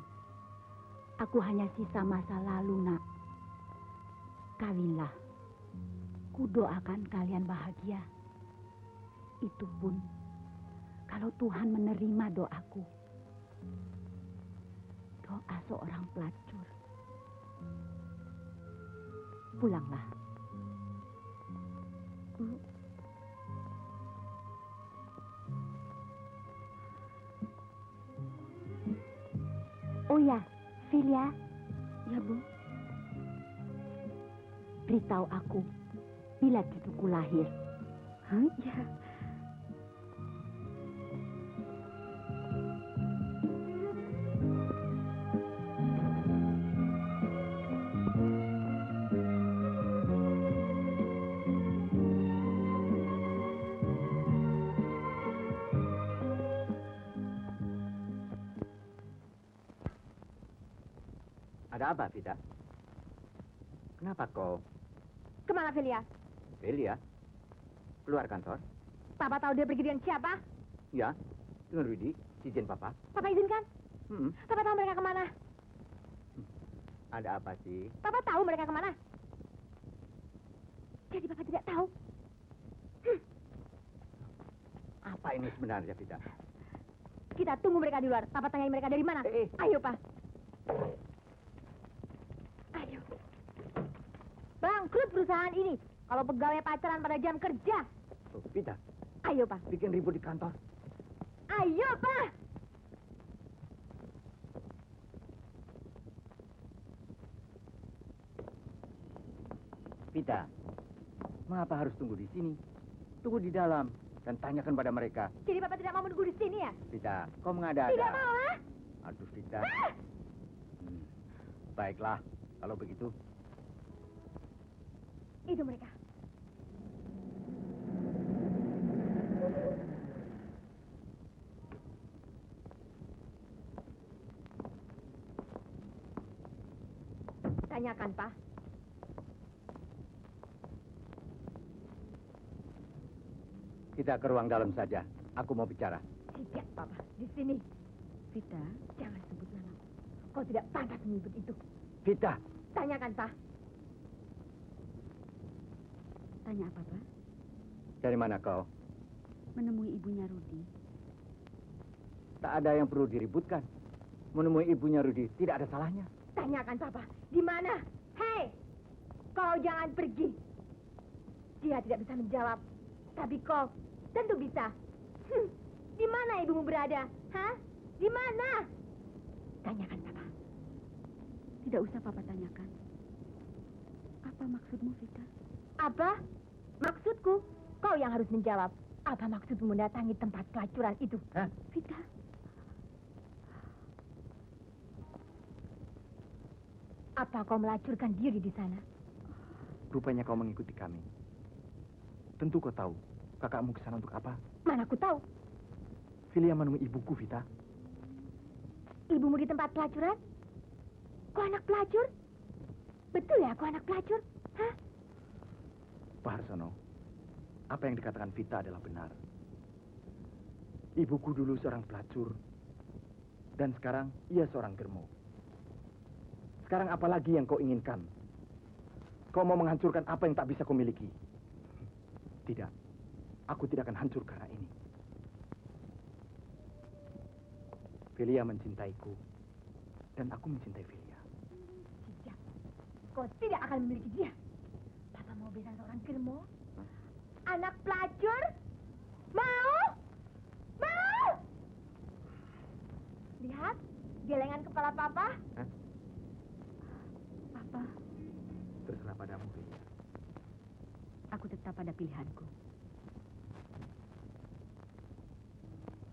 Aku hanya sisa masa lalu, Nak. Kawinlah. Kudoakan kalian bahagia. Itu pun kalau Tuhan menerima doaku. Doa seorang pelacur. Pulanglah. Bu. Oh ya, Filia. Ya, Bu. Beritahu aku bila cucuku lahir. Hah? Ya. Ada apa, Vita? Kenapa kau? Kemana Filia? Filia? Keluar kantor? Papa tahu dia pergi dengan siapa? Ya, dengan Rudi, izin Papa. Papa izinkan? Hmm. Papa tahu mereka kemana? Ada apa sih? Papa tahu mereka kemana? Jadi Papa tidak tahu? Apa ini sebenarnya, Vita? Kita tunggu mereka di luar. Papa tanyain mereka dari mana. Ayo, Pak. Ayo. Bangkrut perusahaan ini. Kalau pegawai pacaran pada jam kerja. Oh, Vita, Ayo, Pak. bikin ribut di kantor. Ayo, Pak. Vita, mengapa harus tunggu di sini? Tunggu di dalam dan tanyakan pada mereka. Jadi Papa tidak mau menunggu di sini ya? Vita, kau mengada-ada. Tidak mau, ah? Aduh, Vita. Baiklah, kalau begitu. Itu mereka. Tanyakan, Pak. Kita ke ruang dalam saja. Aku mau bicara. Tidak, Papa. Di sini. Vita, Jangan sebut namaku. Kau tidak pantas menyebut itu. Vita, Tanyakan, Pak. tanya apa, Pak? dari mana kau? Menemui ibunya Rudi. Tak ada yang perlu diributkan. Menemui ibunya Rudi tidak ada salahnya. Tanyakan, Papa. Di mana? Hei! Kau jangan pergi. Dia tidak bisa menjawab. Tapi kau tentu bisa. Di mana ibumu berada? Hah? Di mana? Tanyakan, Papa. Tidak usah Papa tanyakan. Apa maksudmu, Vita? Apa? Maksudku, kau yang harus menjawab. Apa maksudmu mendatangi tempat pelacuran itu? Hah? Vita, Apa kau melacurkan diri di sana? Rupanya kau mengikuti kami. Tentu kau tahu kakakmu ke sana untuk apa? Mana aku tahu? Filia menemui ibuku, Vita. Ibumu di tempat pelacuran? Kau anak pelacur? Betul ya, aku anak pelacur? Hah? Pak Harsono, apa yang dikatakan Vita adalah benar. Ibuku dulu seorang pelacur, dan sekarang ia seorang germo. Sekarang apa lagi yang kau inginkan? Kau mau menghancurkan apa yang tak bisa kau miliki? Tidak, aku tidak akan hancur karena ini. Filia mencintaiku, dan aku mencintai Filia. Tidak. Kau tidak akan memiliki dia. Papa mau bela seorang germo? Anak pelacur? Mau? Mau? Lihat, gelengan kepala Papa. Papa, Terserah padamu, Filia. aku tetap pada pilihanku.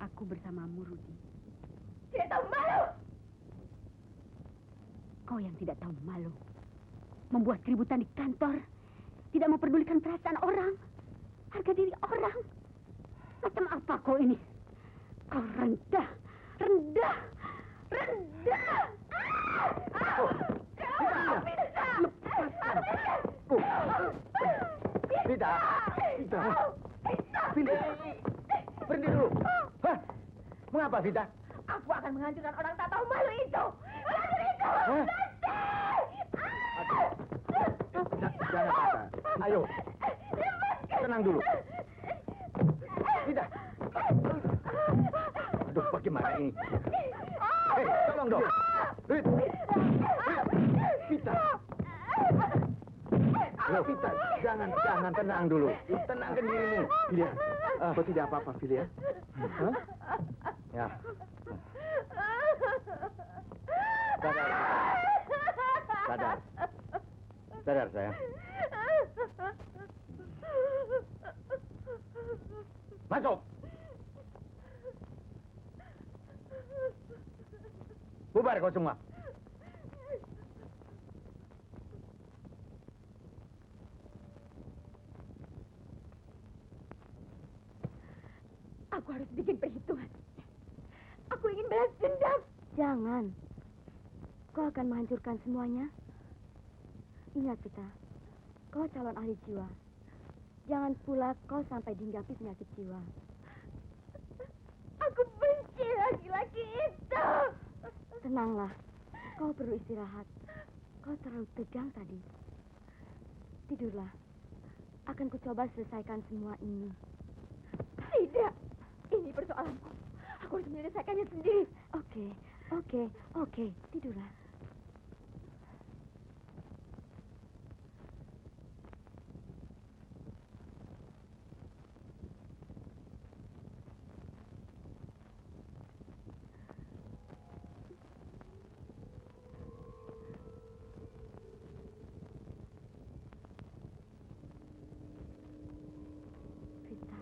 Aku bersamamu, Rudi. Tidak tahu malu. Kau yang tidak tahu malu. Membuat keributan di kantor. Tidak memperdulikan perasaan orang. Harga diri orang. Macam apa kau ini? Kau rendah. Rendah. Rendah. Tidak. Vita. Berhenti dulu. Hah? Mengapa, Vita? Aku akan menghancurkan orang tak tahu malu itu. Pelacur itu. Hah? Jangan, Vita. Ayo. Tenang dulu. Tidak. Aduh, bagaimana ini? Hei, tolong dong. Vita. Ayo, Vita. Jangan, tenang dulu. Tenangkan dirimu. Filia, kau tidak apa-apa, Filia? Hah? Ya. Sadar. Sadar. Sadar, sayang. Masuk. Bubar kau semua. Aku harus bikin perhitungan. Aku ingin balas dendam. Jangan. Kau akan menghancurkan semuanya. Ingat, Vita. Kau calon ahli jiwa. Jangan pula kau sampai dihinggapi penyakit jiwa. Aku benci laki-laki itu. Tenanglah. Kau perlu istirahat. Kau terlalu tegang tadi. Tidurlah. Akan kucoba selesaikan semua ini. Tidak. Ini persoalanku. Aku harus menyelesaikannya sendiri. Oke. Tidurlah. Vita.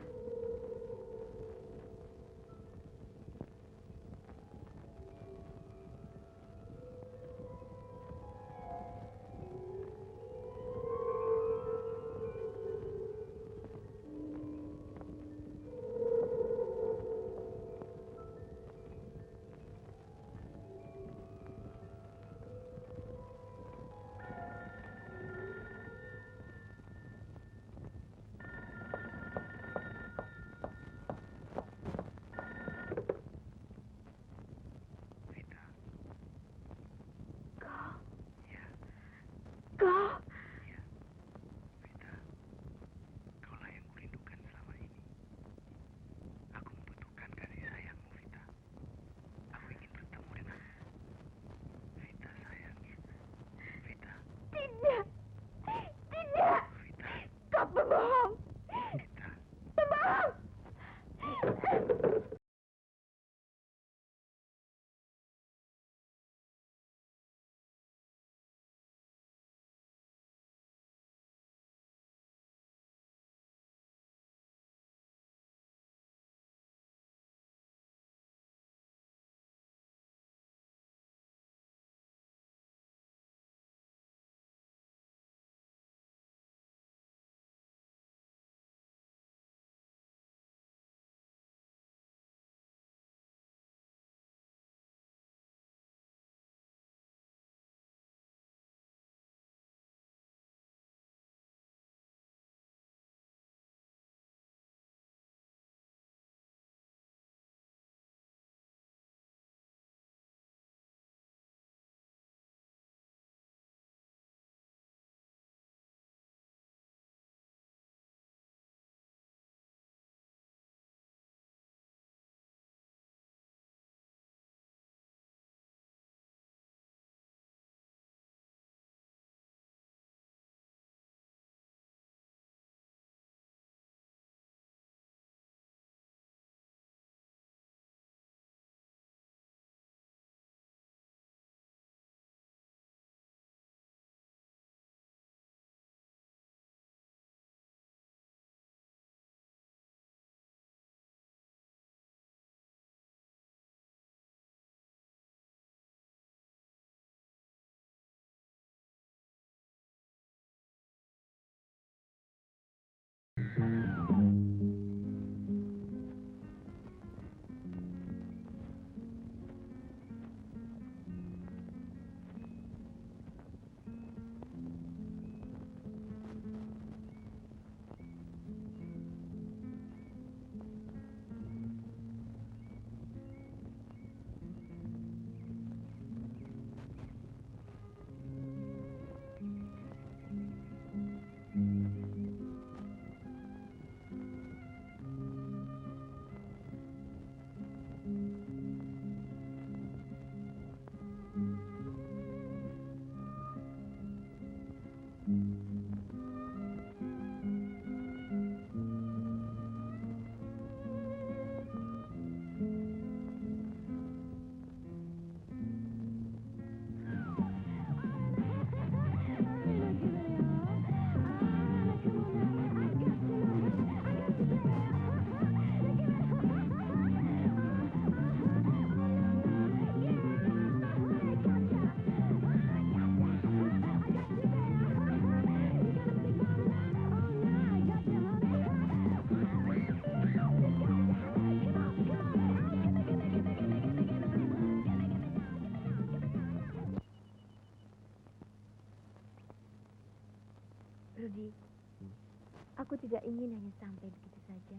Aku tidak ingin hanya sampai begitu saja.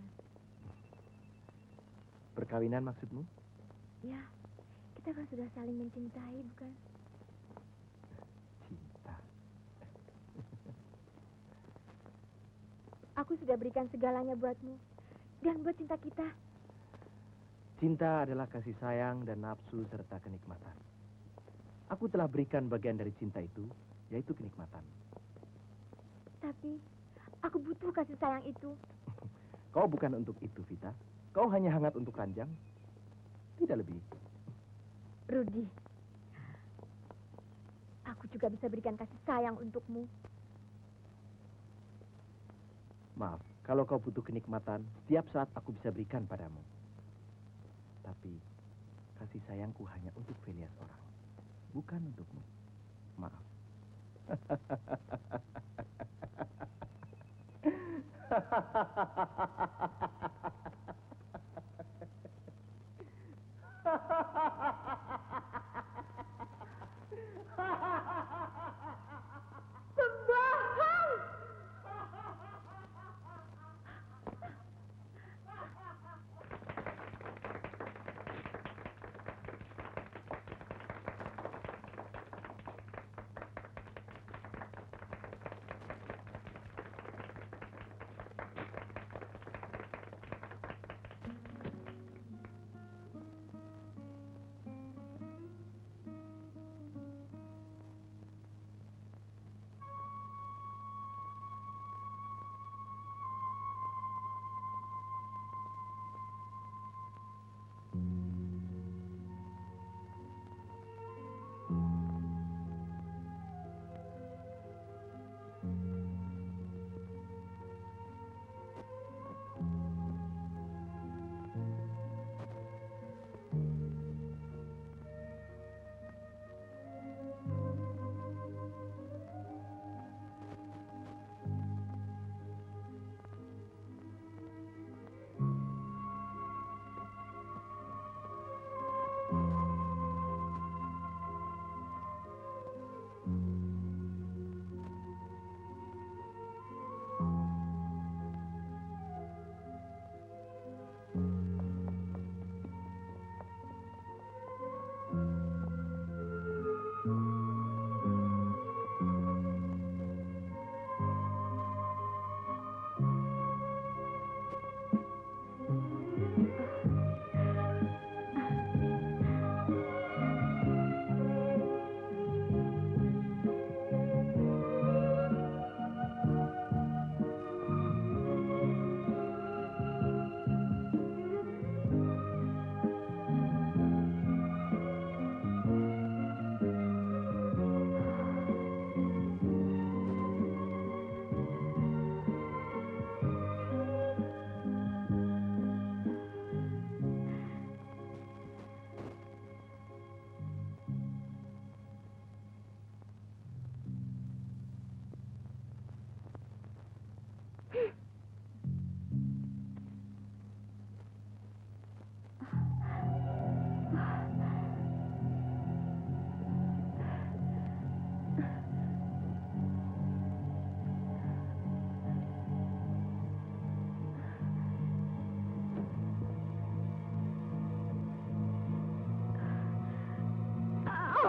Perkawinan maksudmu? Ya, kita kan sudah saling mencintai, bukan? Cinta. Aku sudah berikan segalanya buatmu dan buat cinta kita. Cinta adalah kasih sayang dan nafsu serta kenikmatan. Aku telah berikan bagian dari cinta itu, yaitu kenikmatan. Tapi aku butuh kasih sayang itu. Kau bukan untuk itu, Vita. Kau hanya hangat untuk ranjang. Tidak lebih. Rudi, aku juga bisa berikan kasih sayang untukmu. Maaf, kalau kau butuh kenikmatan, setiap saat aku bisa berikan padamu. Tapi, kasih sayangku hanya untuk Velia seorang. Bukan untukmu. Maaf.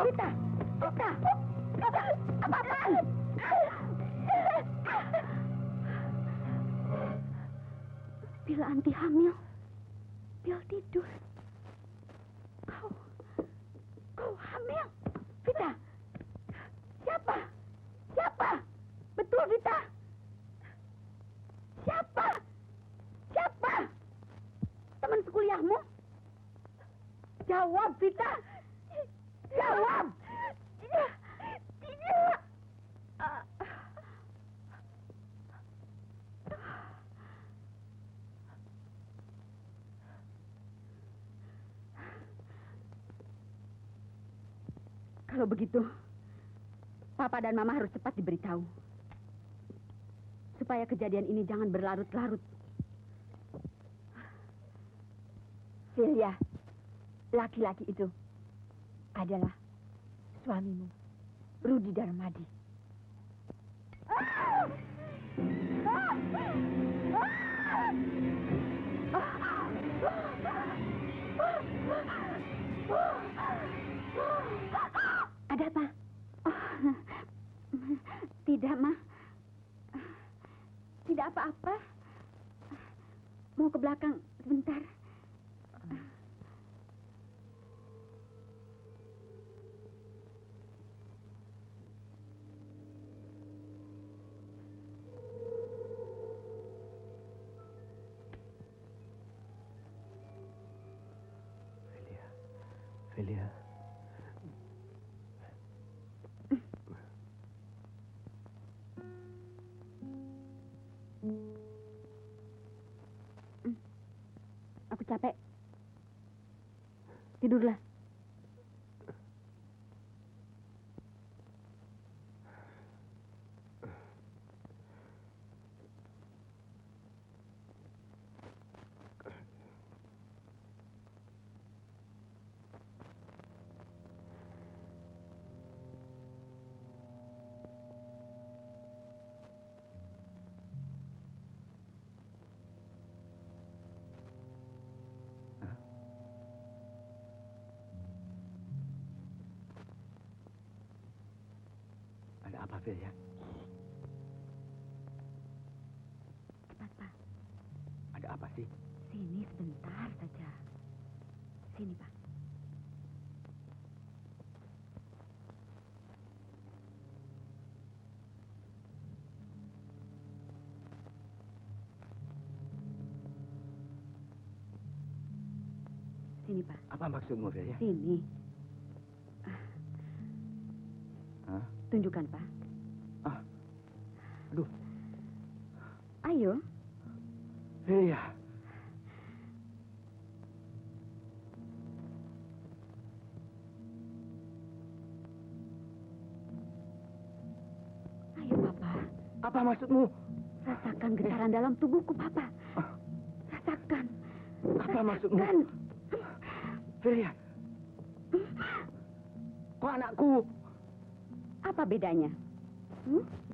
Vita, Vita, Vita, apa-apaan? Bila anti hamil, Bill tidur. Kau hamil, Vita? Siapa? Siapa? Betul, Vita? Siapa? Siapa? Teman sekuliahmu? Jawab, Vita. Jawab! Tidak! Tidak! Kalau begitu, Papa dan Mama harus cepat diberitahu. Supaya kejadian ini jangan berlarut-larut. Celia, laki-laki itu adalah suamimu, Rudi Darmadi. Pak, mau ke belakang sebentar. Velia. Aku capek. Tidurlah. Ada apa, Velia? Cepat, Pak. Ada apa sih? Sini sebentar saja. Sini, Pak. Sini, Pak. Apa maksudmu, Velia? Sini. Hah? Tunjukkan, Pak. Ah. Aduh, Ayo. Velia. Ayo, Papa. Apa maksudmu? Rasakan getaran dalam tubuhku, Papa. Rasakan. Apa maksudmu? Rasakan. Velia. Kok anakku? Apa bedanya?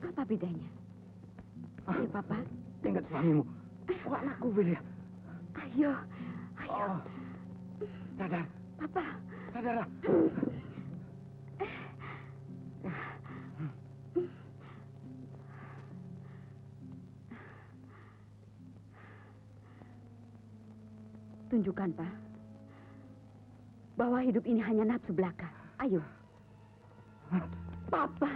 Apa bedanya? Ayo, Papa. Ingat suamimu. Kok anakku, Velia? Ayo. Ayo. Oh. Sadar. Papa. Sadarlah. Tunjukkan, Pak. Bahwa hidup ini hanya nafsu belaka. Ayo. Papa.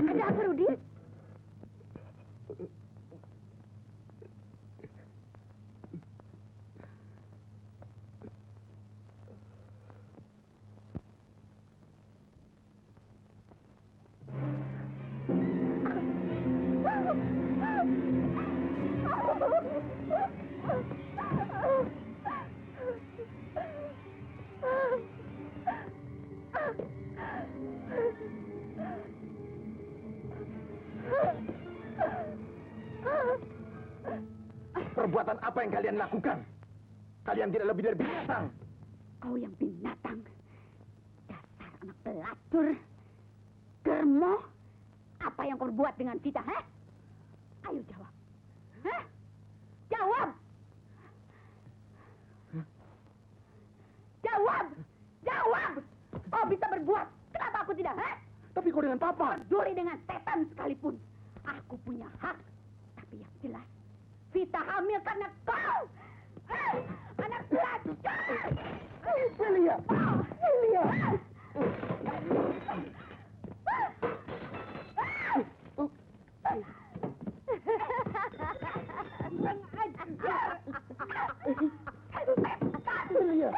Ada apa, Rudi? Perbuatan apa yang kalian lakukan? Kalian tidak lebih dari binatang. Kau yang binatang. Dasar anak pelacur. Germo. Apa yang kau buat dengan kita, ha? Ayo jawab. Hah? Jawab. Jawab! Jawab! Kau bisa berbuat. Kenapa aku tidak? Hah? Tapi kau dengan papa. Peduli dengan setan sekalipun. Aku punya hak. Tapi yang jelas, Vita hamil karena kau. Anak pelacur. Celia! Celia! Celia! Celia!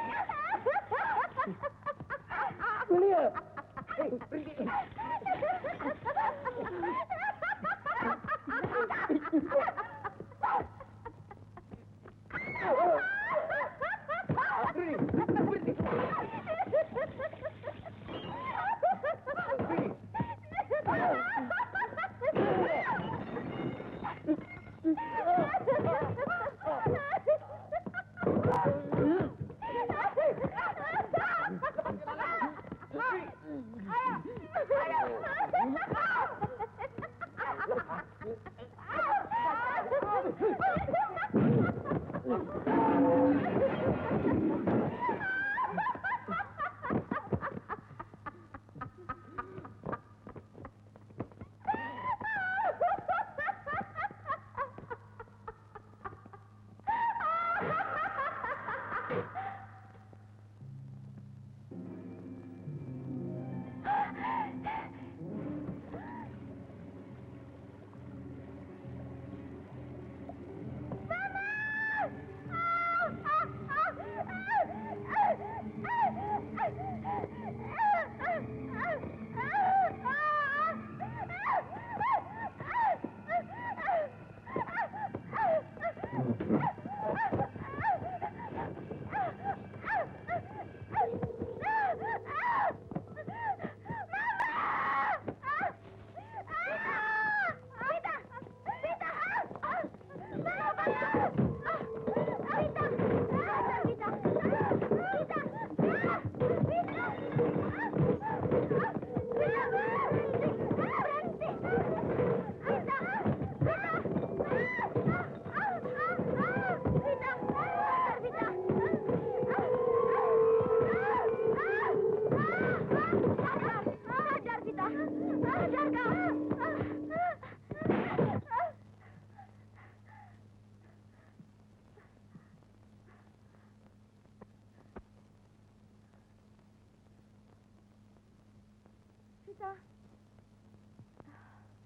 Vita.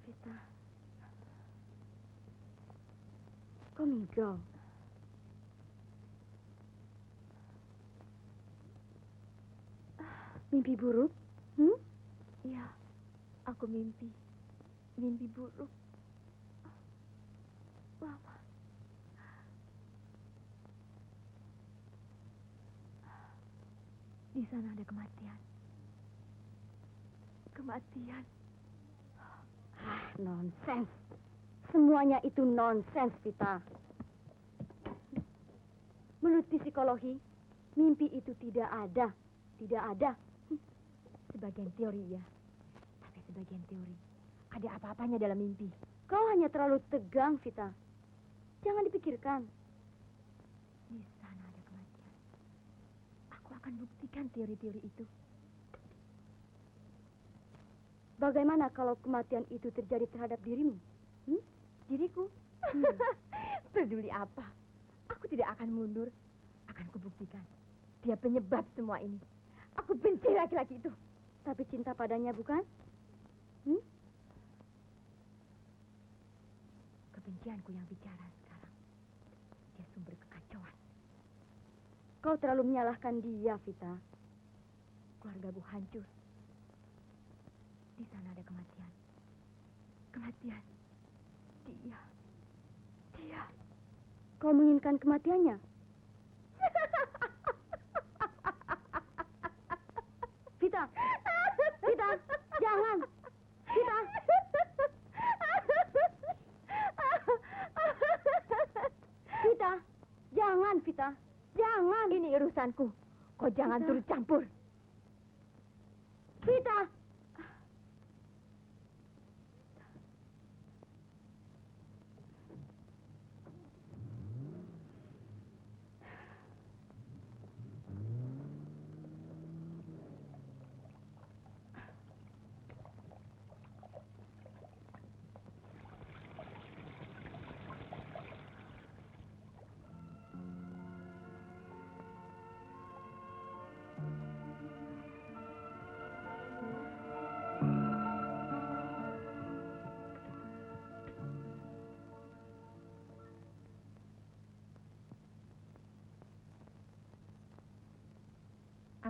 Vita. Kau minggu. Mimpi buruk? Iya, aku mimpi. Mimpi buruk. Mama. Di sana ada kematian. Kematian. Nonsens. Semuanya itu nonsens, Vita. Menurut psikologi, mimpi itu tidak ada. Tidak ada. Sebagian teori ya. Tapi sebagian teori ada apa-apanya dalam mimpi. Kau hanya terlalu tegang, Vita. Jangan dipikirkan. Di sana ada kematian. Aku akan buktikan teori-teori itu. Bagaimana kalau kematian itu terjadi terhadap dirimu? Diriku? Peduli apa? Aku tidak akan mundur. Akan kubuktikan. Dia penyebab semua ini. Aku benci laki-laki itu. Tapi cinta padanya, bukan? Kebencianku yang bicara sekarang. Dia sumber kekacauan. Kau terlalu menyalahkan dia, Vita. Keluargaku hancur. Di sana ada kematian. Kematian. Dia. Kau menginginkan kematiannya? Vita, jangan. Vita. Vita, jangan, Vita. Jangan. Ini urusanku. Kau jangan turut campur. Vita.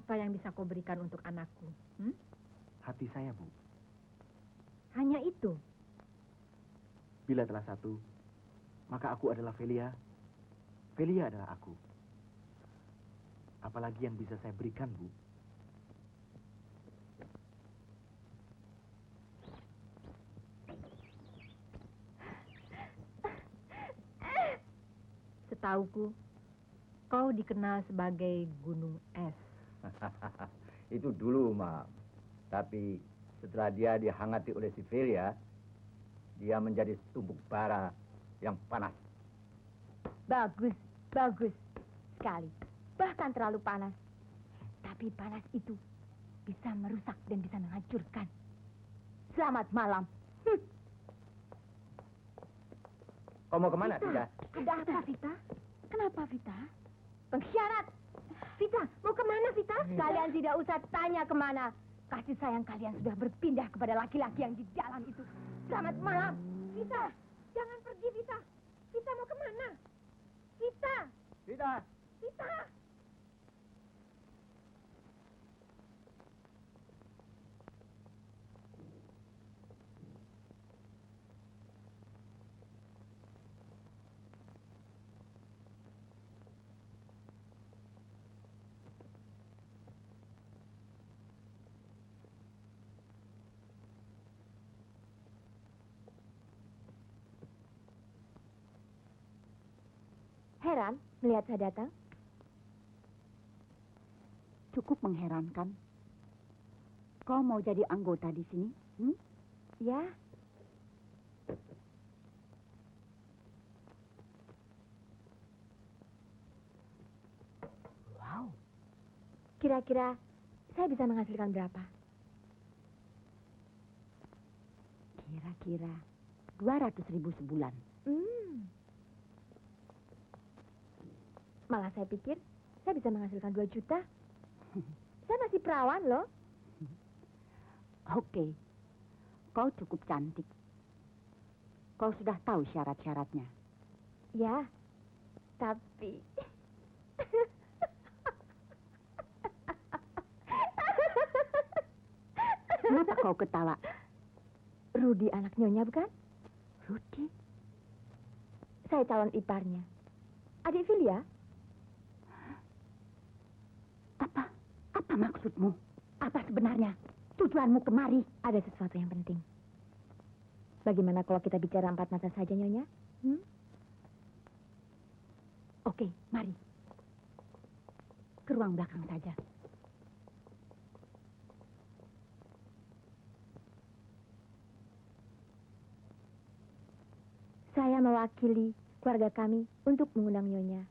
Apa yang bisa kau berikan untuk anakku? Hati saya, Bu. Hanya itu. Bila telah satu, maka aku adalah Velia. Velia adalah aku. Apalagi yang bisa saya berikan, Bu? Setauku, kau dikenal sebagai Gunung Es. Itu dulu, Ma. Tapi setelah dia dihangati oleh si Velia, dia menjadi tumbuk bara yang panas. Bagus, bagus sekali. Bahkan terlalu panas. Tapi panas itu bisa merusak dan bisa menghancurkan. Selamat malam. Kau mau kemana, Vita? Ada apa, Vita? Kenapa, Vita? Pengkhianat! Vita, mau kemana, Vita? Kalian tidak usah tanya kemana. Kasih sayang kalian sudah berpindah kepada laki-laki yang di jalan itu. Selamat malam. Vita, jangan pergi, Vita. Vita mau kemana? Vita! Vita! Vita! Heran melihat saya datang? Cukup mengherankan. Kau mau jadi anggota di sini? Ya. Wow. Kira-kira saya bisa menghasilkan berapa? Kira-kira 200.000 sebulan. Malah saya pikir saya bisa menghasilkan 2 juta. Saya masih perawan loh. Oke. Kau cukup cantik. Kau sudah tahu syarat-syaratnya. Ya, tapi... Kenapa kau ketawa? Rudi anak Nyonya, bukan? Rudi? Saya calon iparnya. Adik Velia? Apa maksudmu? Apa sebenarnya tujuanmu kemari? Ada sesuatu yang penting. Bagaimana kalau kita bicara 4 mata saja, Nyonya? Oke, mari. Ke ruang belakang saja. Saya mewakili keluarga kami untuk mengundang Nyonya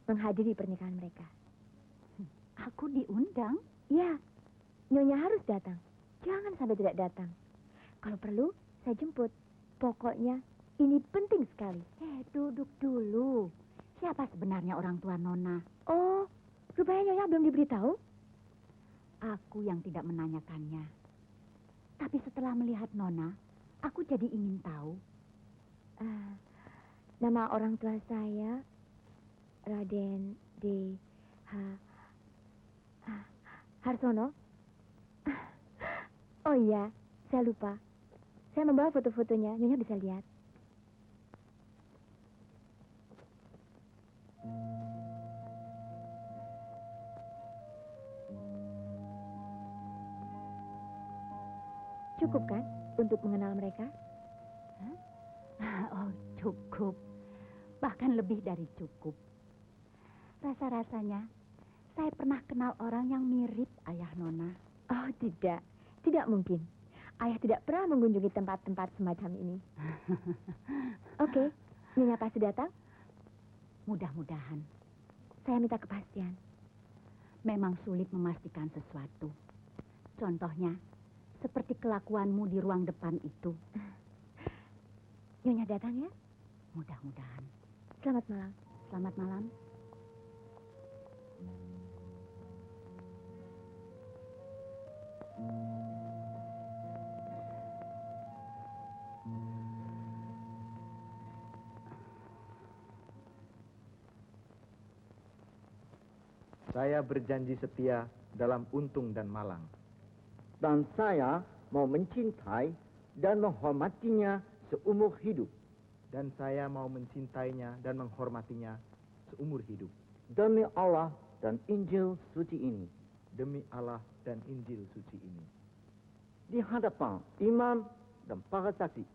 menghadiri pernikahan mereka. Aku diundang? Ya, Nyonya harus datang. Jangan sampai tidak datang. Kalau perlu, saya jemput. Pokoknya, ini penting sekali. Duduk dulu. Siapa sebenarnya orang tua Nona? Oh, rupanya Nyonya belum diberitahu? Aku yang tidak menanyakannya. Tapi setelah melihat Nona, aku jadi ingin tahu. Nama orang tua saya, Raden D. Harsono. Oh iya, saya lupa. Saya membawa foto-fotonya, Nyonya bisa lihat. Cukup kan untuk mengenal mereka? Oh, cukup. Bahkan lebih dari cukup. Rasa-rasanya saya pernah kenal orang yang mirip ayah Nona. Oh, tidak. Tidak mungkin. Ayah tidak pernah mengunjungi tempat-tempat semacam ini. Oke, Nyonya pasti datang? Mudah-mudahan. Saya minta kepastian. Memang sulit memastikan sesuatu. Contohnya, seperti kelakuanmu di ruang depan itu. Nyonya datang ya? Mudah-mudahan. Selamat malam. Selamat malam. Saya berjanji setia dalam untung dan malang. Dan saya mau mencintai dan menghormatinya seumur hidup. Dan saya mau mencintainya dan menghormatinya seumur hidup. Demi Allah dan Injil suci ini. Demi Allah dan Injil suci ini. Di hadapan imam dan para saksi.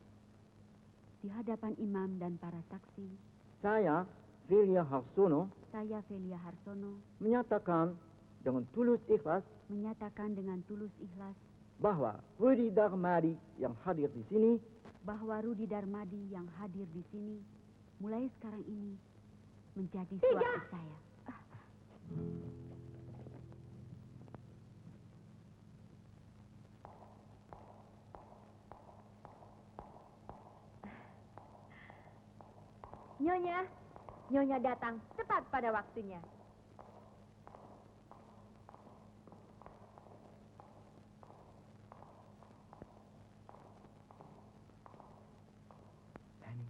Di hadapan imam dan para saksi, Saya, Filia Harsono, saya Felia Harsono menyatakan dengan tulus ikhlas menyatakan dengan tulus ikhlas bahwa Rudi Darmadi yang hadir di sini bahwa Rudi Darmadi yang hadir di sini mulai sekarang ini menjadi suami saya. Nyonya datang tepat pada waktunya. Henny,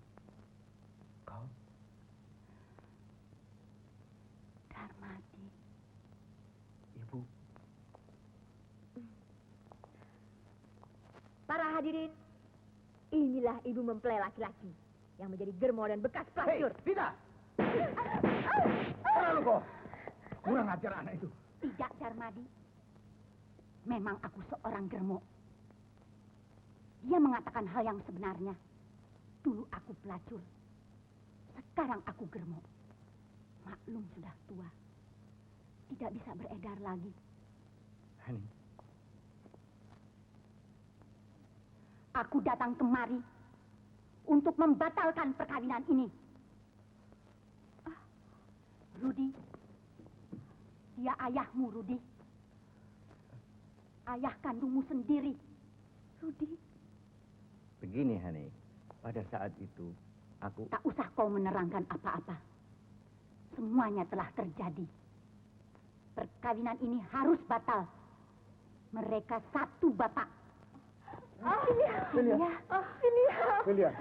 kau? Darmadi. Ibu. Para hadirin, inilah ibu mempelai laki-laki yang menjadi germo dan bekas pelacur. Tidak! Terlalu kau! Kurang ajar anak itu. Tidak, Darmadi. Memang aku seorang germo. Dia mengatakan hal yang sebenarnya. Dulu aku pelacur. Sekarang aku germo. Maklum sudah tua. Tidak bisa beredar lagi. Henny, Aku datang kemari untuk membatalkan perkawinan ini. Rudi, dia ayahmu, Rudi. Ayah kandungmu sendiri. Rudi, begini, Hani. Pada saat itu, aku... tak usah kau menerangkan apa-apa. Semuanya telah terjadi. Perkawinan ini harus batal. Mereka satu bapak. Filia.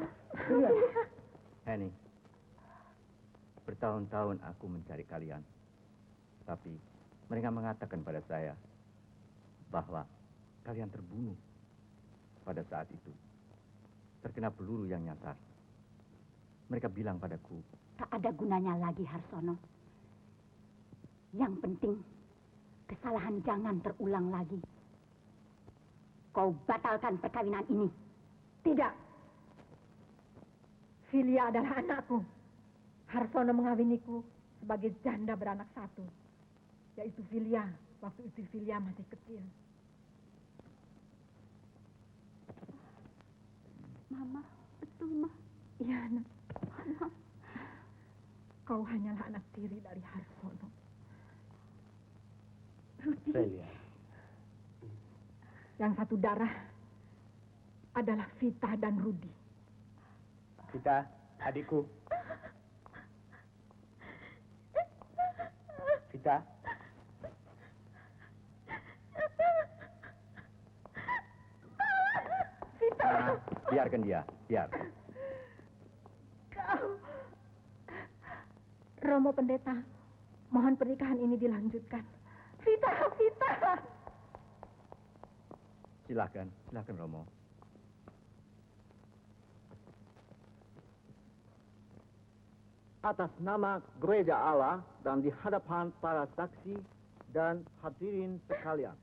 Hani, bertahun-tahun aku mencari kalian. Tapi mereka mengatakan pada saya bahwa kalian terbunuh pada saat itu. Terkena peluru yang nyasar. Mereka bilang padaku, Tak ada gunanya lagi, Harsono. Yang penting, kesalahan jangan terulang lagi. Kau batalkan perkawinan ini. Tidak. Filia adalah anakku. Harsono mengawiniku sebagai janda beranak satu. Yaitu Filia. Waktu itu Filia masih kecil. Mama, betul, Ma. Iya, anak. Kau hanyalah anak tiri dari Harsono. Rudi. Filia. Yang satu darah adalah Vita dan Rudi. Vita, adikku. Vita. nah, biarkan dia, biar. Kau. Romo Pendeta, mohon pernikahan ini dilanjutkan. Vita. Silakan Romo. Atas nama Gereja Allah dan di hadapan para saksi dan hadirin sekalian,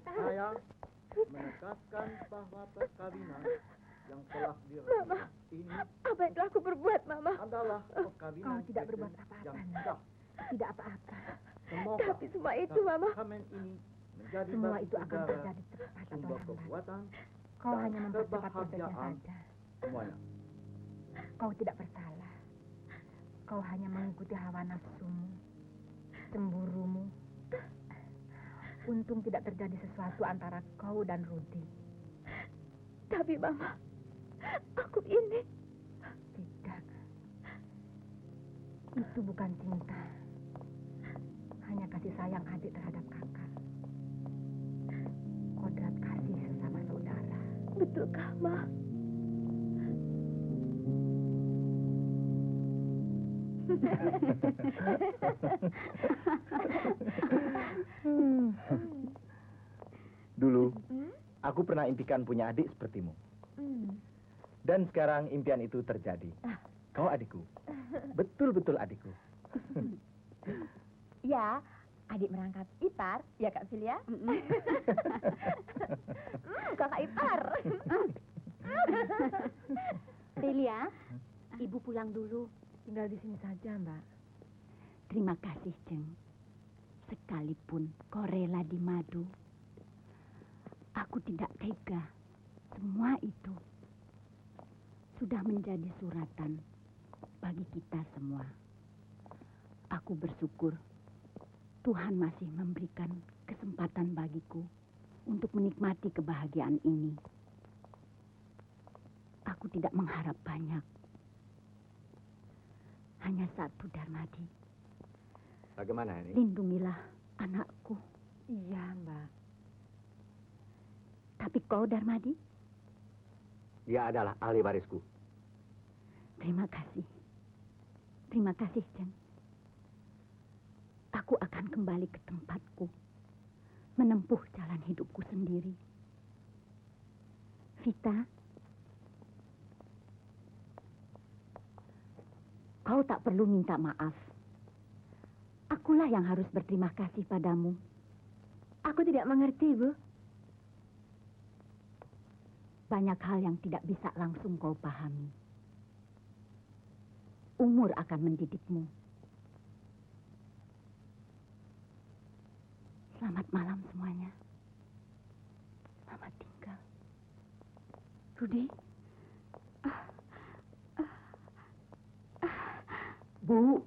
saya menegaskan bahwa perkawinan yang telah diresmikan ini Apa yang telah aku perbuat, Mama? adalah perkawinan Kau tidak Kristen berbuat apa-apa, yang Nak. sah. Tidak apa-apa. Semoga Tapi semua itu, Mama. sakramen ini menjadi Semua batu itu akan bara, terjadi cepat atau sumber lambat. kekuatan Kau dan hanya mempercepat prosesnya kebahagiaan saja. semuanya. Kau tidak bersalah. Kau hanya mengikuti hawa nafsumu, cemburumu. Untung tidak terjadi sesuatu antara kau dan Rudi. Tapi, Mama, aku ini... Tidak. Itu bukan cinta. Hanya kasih sayang adik terhadap kakak. Kodrat kasih sesama saudara. Betulkah, Ma? pernah impikan punya adik sepertimu. Hmm. Dan sekarang impian itu terjadi. Kau adikku. Betul-betul adikku. Ya, adik merangkap ipar, ya Kak Filia? Kakak ipar. Filia, ibu pulang dulu. Tinggal di sini saja, Mbak. Terima kasih, Jeng. Sekalipun kau rela di madu, aku tidak tega. Semua itu sudah menjadi suratan bagi kita semua. Aku bersyukur Tuhan masih memberikan kesempatan bagiku untuk menikmati kebahagiaan ini. Aku tidak mengharap banyak. Hanya satu, Darmadi. Bagaimana ini? Lindungilah anakku. Iya, Mbak. Tapi kau, Darmadi, Dia adalah ahli warisku. terima kasih. Terima kasih, Jeng. Aku akan kembali ke tempatku, menempuh jalan hidupku sendiri. Vita, kau tak perlu minta maaf. Akulah yang harus berterima kasih padamu. Aku tidak mengerti, Bu. Banyak hal yang tidak bisa langsung kau pahami. Umur akan mendidikmu. Selamat malam semuanya. Selamat tinggal. Rudi. Bu.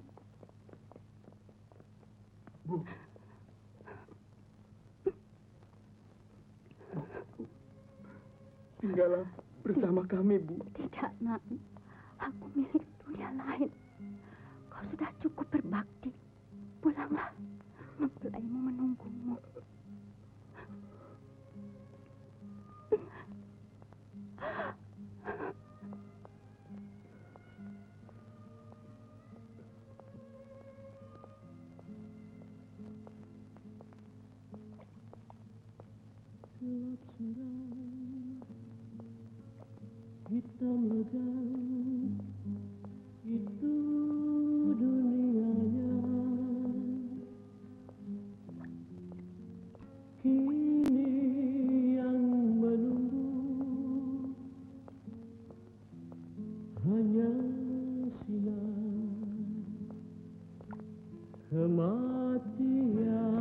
Bu. Tinggallah bersama kami, Bu. Tidak, Nak. Aku milik dunia lain. Kau sudah cukup berbakti. Pulanglah. Mempelaimu menunggumu. Hitam legam itu dunianya, kini yang menunggu hanya sinar kematian.